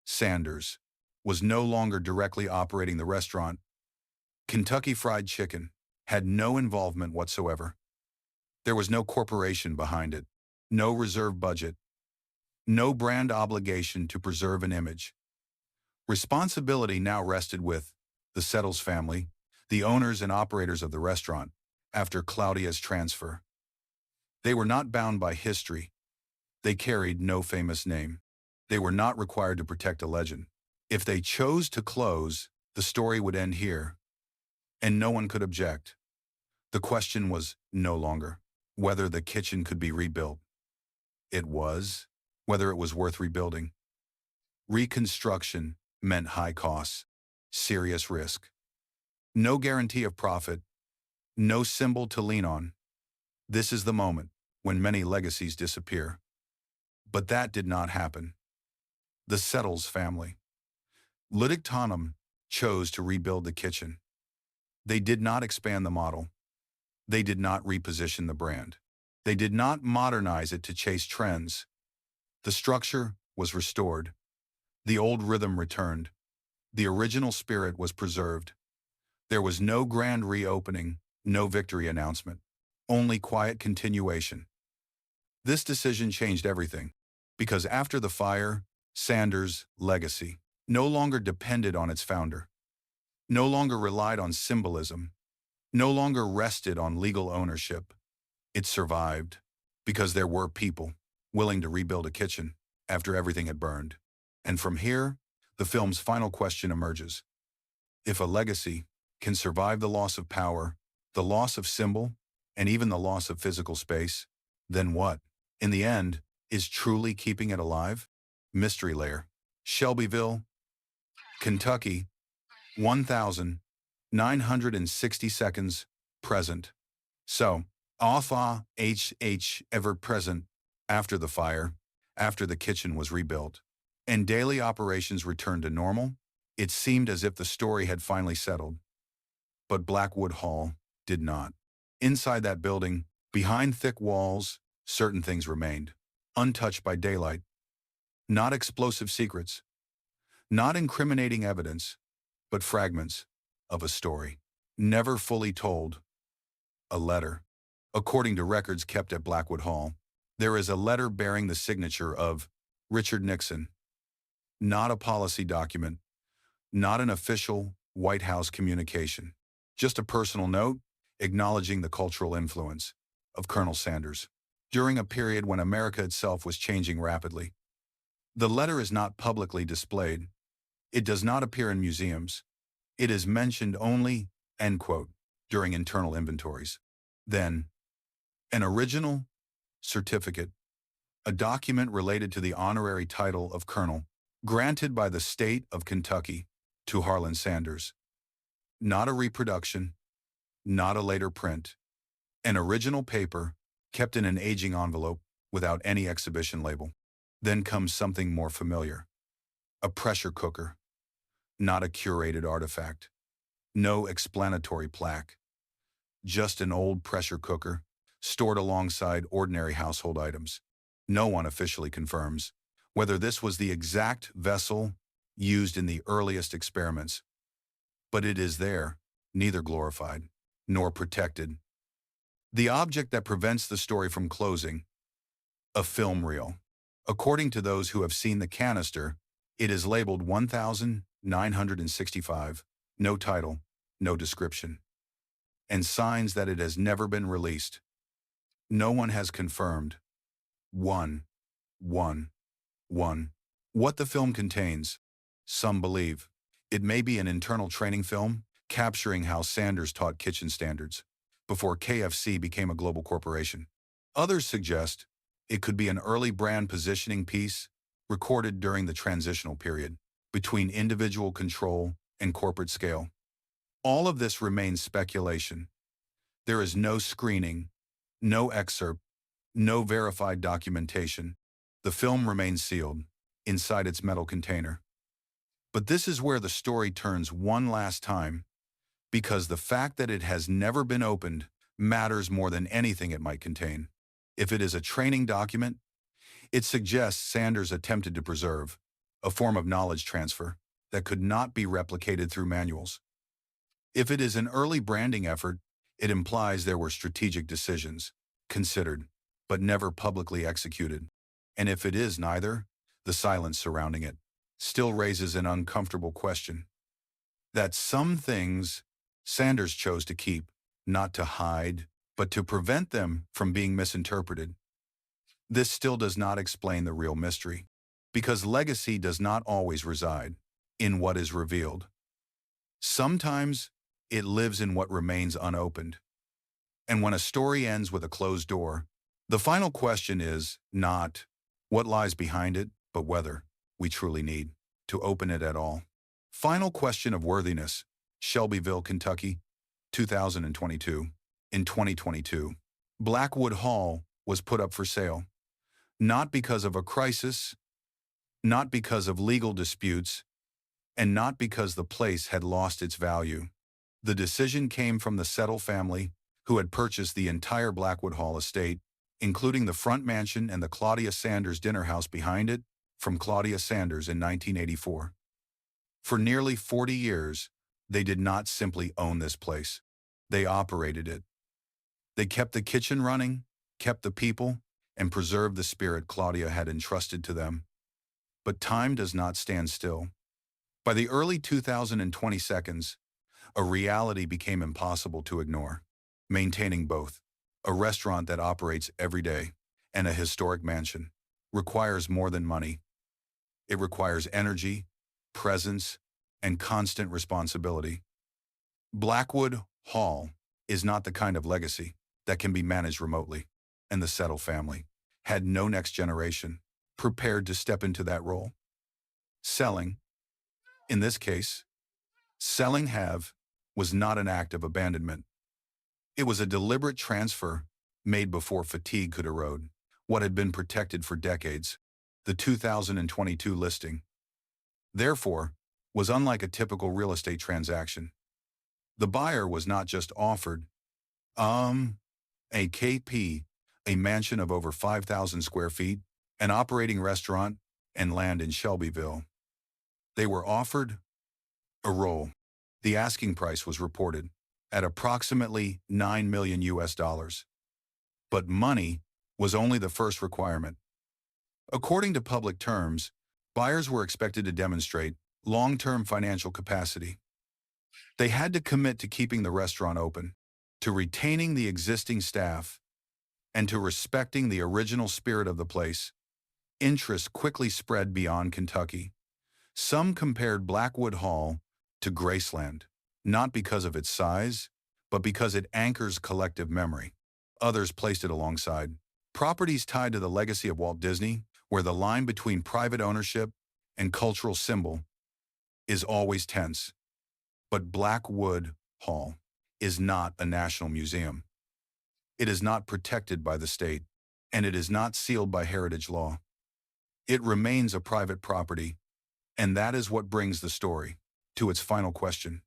Sanders was no longer directly operating the restaurant. Kentucky Fried Chicken had no involvement whatsoever. There was no corporation behind it, no reserve budget, no brand obligation to preserve an image. Responsibility now rested with the Settles family, the owners and operators of the restaurant, after Claudia's transfer. They were not bound by history. They carried no famous name. They were not required to protect a legend. If they chose to close, the story would end here, and no one could object. The question was no longer whether the kitchen could be rebuilt. It was whether it was worth rebuilding. Reconstruction meant high costs, serious risk. No guarantee of profit, no symbol to lean on. This is the moment when many legacies disappear. But that did not happen. The Settles family, Liddick-Tonham, chose to rebuild the kitchen. They did not expand the model. They did not reposition the brand. They did not modernize it to chase trends. The structure was restored. The old rhythm returned. The original spirit was preserved. There was no grand reopening, no victory announcement, only quiet continuation. This decision changed everything, because after the fire, Sanders' legacy no longer depended on its founder, no longer relied on symbolism, no longer rested on legal ownership. It survived because there were people willing to rebuild a kitchen after everything had burned. And from here, the film's final question emerges. If a legacy can survive the loss of power, the loss of symbol, and even the loss of physical space, then what, in the end, is truly keeping it alive? Mystery Layer. Shelbyville, Kentucky, 1,960 seconds, present. So, author ever present, after the fire, after the kitchen was rebuilt, and daily operations returned to normal, it seemed as if the story had finally settled. But Blackwood Hall did not. Inside that building, behind thick walls, certain things remained, untouched by daylight. Not explosive secrets, not incriminating evidence, but fragments of a story, never fully told. A letter. According to records kept at Blackwood Hall, there is a letter bearing the signature of Richard Nixon. Not a policy document, not an official White House communication, just a personal note acknowledging the cultural influence of Colonel Sanders during a period when America itself was changing rapidly. The letter is not publicly displayed. It does not appear in museums. It is mentioned only, end quote, during internal inventories. Then, an original certificate, a document related to the honorary title of colonel, granted by the state of Kentucky to Harlan Sanders. Not a reproduction, not a later print. An original paper kept in an aging envelope without any exhibition label. Then comes something more familiar. A pressure cooker. Not a curated artifact. No explanatory plaque. Just an old pressure cooker, stored alongside ordinary household items. No one officially confirms whether this was the exact vessel used in the earliest experiments. But it is there, neither glorified nor protected. The object that prevents the story from closing, a film reel. According to those who have seen the canister, it is labeled 1965, no title, no description, and signs that it has never been released. No one has confirmed. 1. 1. 1. What the film contains. Some believe it may be an internal training film capturing how Sanders taught kitchen standards before KFC became a global corporation. Others suggest it could be an early brand positioning piece recorded during the transitional period between individual control and corporate scale. All of this remains speculation. There is no screening, no excerpt, no verified documentation. The film remains sealed inside its metal container. But this is where the story turns one last time, because the fact that it has never been opened matters more than anything it might contain. If it is a training document, it suggests Sanders attempted to preserve a form of knowledge transfer that could not be replicated through manuals. If it is an early branding effort, it implies there were strategic decisions considered, but never publicly executed. And if it is neither, the silence surrounding it still raises an uncomfortable question. That some things Sanders chose to keep, not to hide, but to prevent them from being misinterpreted. This still does not explain the real mystery, because legacy does not always reside in what is revealed. Sometimes it lives in what remains unopened. And when a story ends with a closed door, the final question is not what lies behind it, but whether we truly need to open it at all. Final question of worthiness, Shelbyville, Kentucky, 2022. In 2022, Blackwood Hall was put up for sale, not because of a crisis, not because of legal disputes, and not because the place had lost its value. The decision came from the Settle family, who had purchased the entire Blackwood Hall estate, including the front mansion and the Claudia Sanders dinner house behind it, from Claudia Sanders in 1984. For nearly 40 years, they did not simply own this place. They operated it. They kept the kitchen running, kept the people, and preserved the spirit Claudia had entrusted to them. But time does not stand still. By the early 2022s, a reality became impossible to ignore. Maintaining both a restaurant that operates every day and a historic mansion requires more than money. It requires energy, presence, and constant responsibility. Blackwood Hall is not the kind of legacy that can be managed remotely, and the Settle family had no next generation prepared to step into that role. Selling, in this case, selling was not an act of abandonment. It was a deliberate transfer made before fatigue could erode what had been protected for decades. The 2022 listing, therefore, was unlike a typical real estate transaction. The buyer was not just offered a KP, a mansion of over 5,000 square feet, an operating restaurant, and land in Shelbyville. They were offered a role. The asking price was reported at approximately $9 million US. But money was only the first requirement. According to public terms, buyers were expected to demonstrate long-term financial capacity. They had to commit to keeping the restaurant open, to retaining the existing staff, and to respecting the original spirit of the place. Interest quickly spread beyond Kentucky. Some compared Blackwood Hall to Graceland, not because of its size, but because it anchors collective memory. Others placed it alongside properties tied to the legacy of Walt Disney, where the line between private ownership and cultural symbol is always tense. But Blackwood Hall is not a national museum. It is not protected by the state, and it is not sealed by heritage law. It remains a private property, and that is what brings the story to its final question.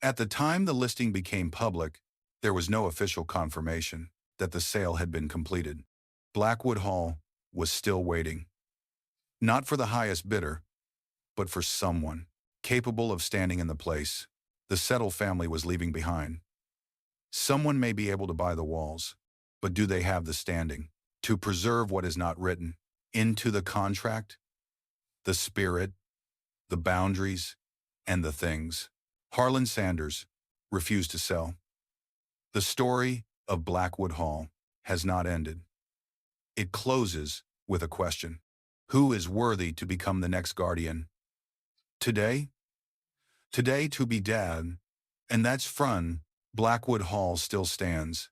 At the time the listing became public, there was no official confirmation that the sale had been completed. Blackwood Hall was still waiting. Not for the highest bidder, but for someone capable of standing in the place the Settle family was leaving behind. Someone may be able to buy the walls, but do they have the standing to preserve what is not written into the contract? The spirit, the boundaries, and the things Harlan Sanders refused to sell. The story of Blackwood Hall has not ended. It closes with a question. Who is worthy to become the next guardian? Today? Today to be dad. And that's fun. Blackwood Hall still stands.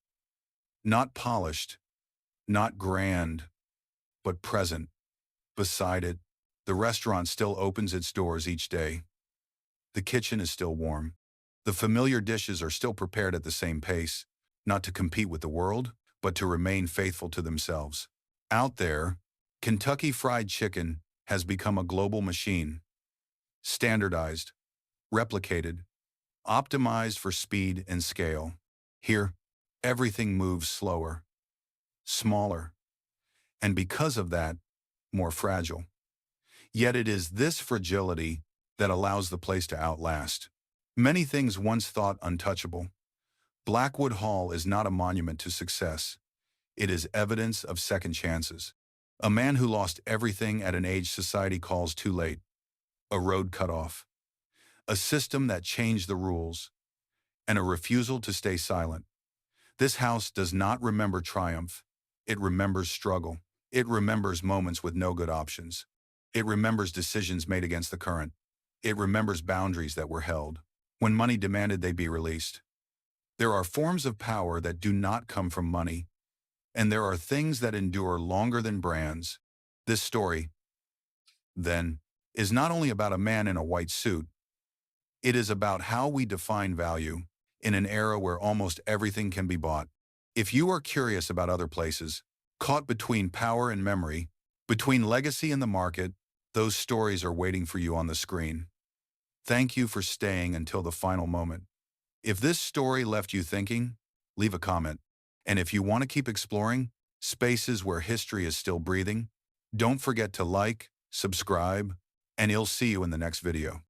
Not polished, not grand, but present. Beside it, the restaurant still opens its doors each day. The kitchen is still warm. The familiar dishes are still prepared at the same pace, not to compete with the world, but to remain faithful to themselves. Out there, Kentucky Fried Chicken has become a global machine. Standardized, replicated, optimized for speed and scale. Here, everything moves slower, smaller, and because of that, more fragile. Yet it is this fragility that allows the place to outlast many things once thought untouchable. Blackwood Hall is not a monument to success. It is evidence of second chances. A man who lost everything at an age society calls too late. A road cut off. A system that changed the rules. And a refusal to stay silent. This house does not remember triumph. It remembers struggle. It remembers moments with no good options. It remembers decisions made against the current. It remembers boundaries that were held when money demanded they be released. There are forms of power that do not come from money, and there are things that endure longer than brands. This story, then, is not only about a man in a white suit. It is about how we define value in an era where almost everything can be bought. If you are curious about other places, caught between power and memory, between legacy and the market, those stories are waiting for you on the screen. Thank you for staying until the final moment. If this story left you thinking, leave a comment. And if you want to keep exploring spaces where history is still breathing, don't forget to like, subscribe, and I'll see you in the next video.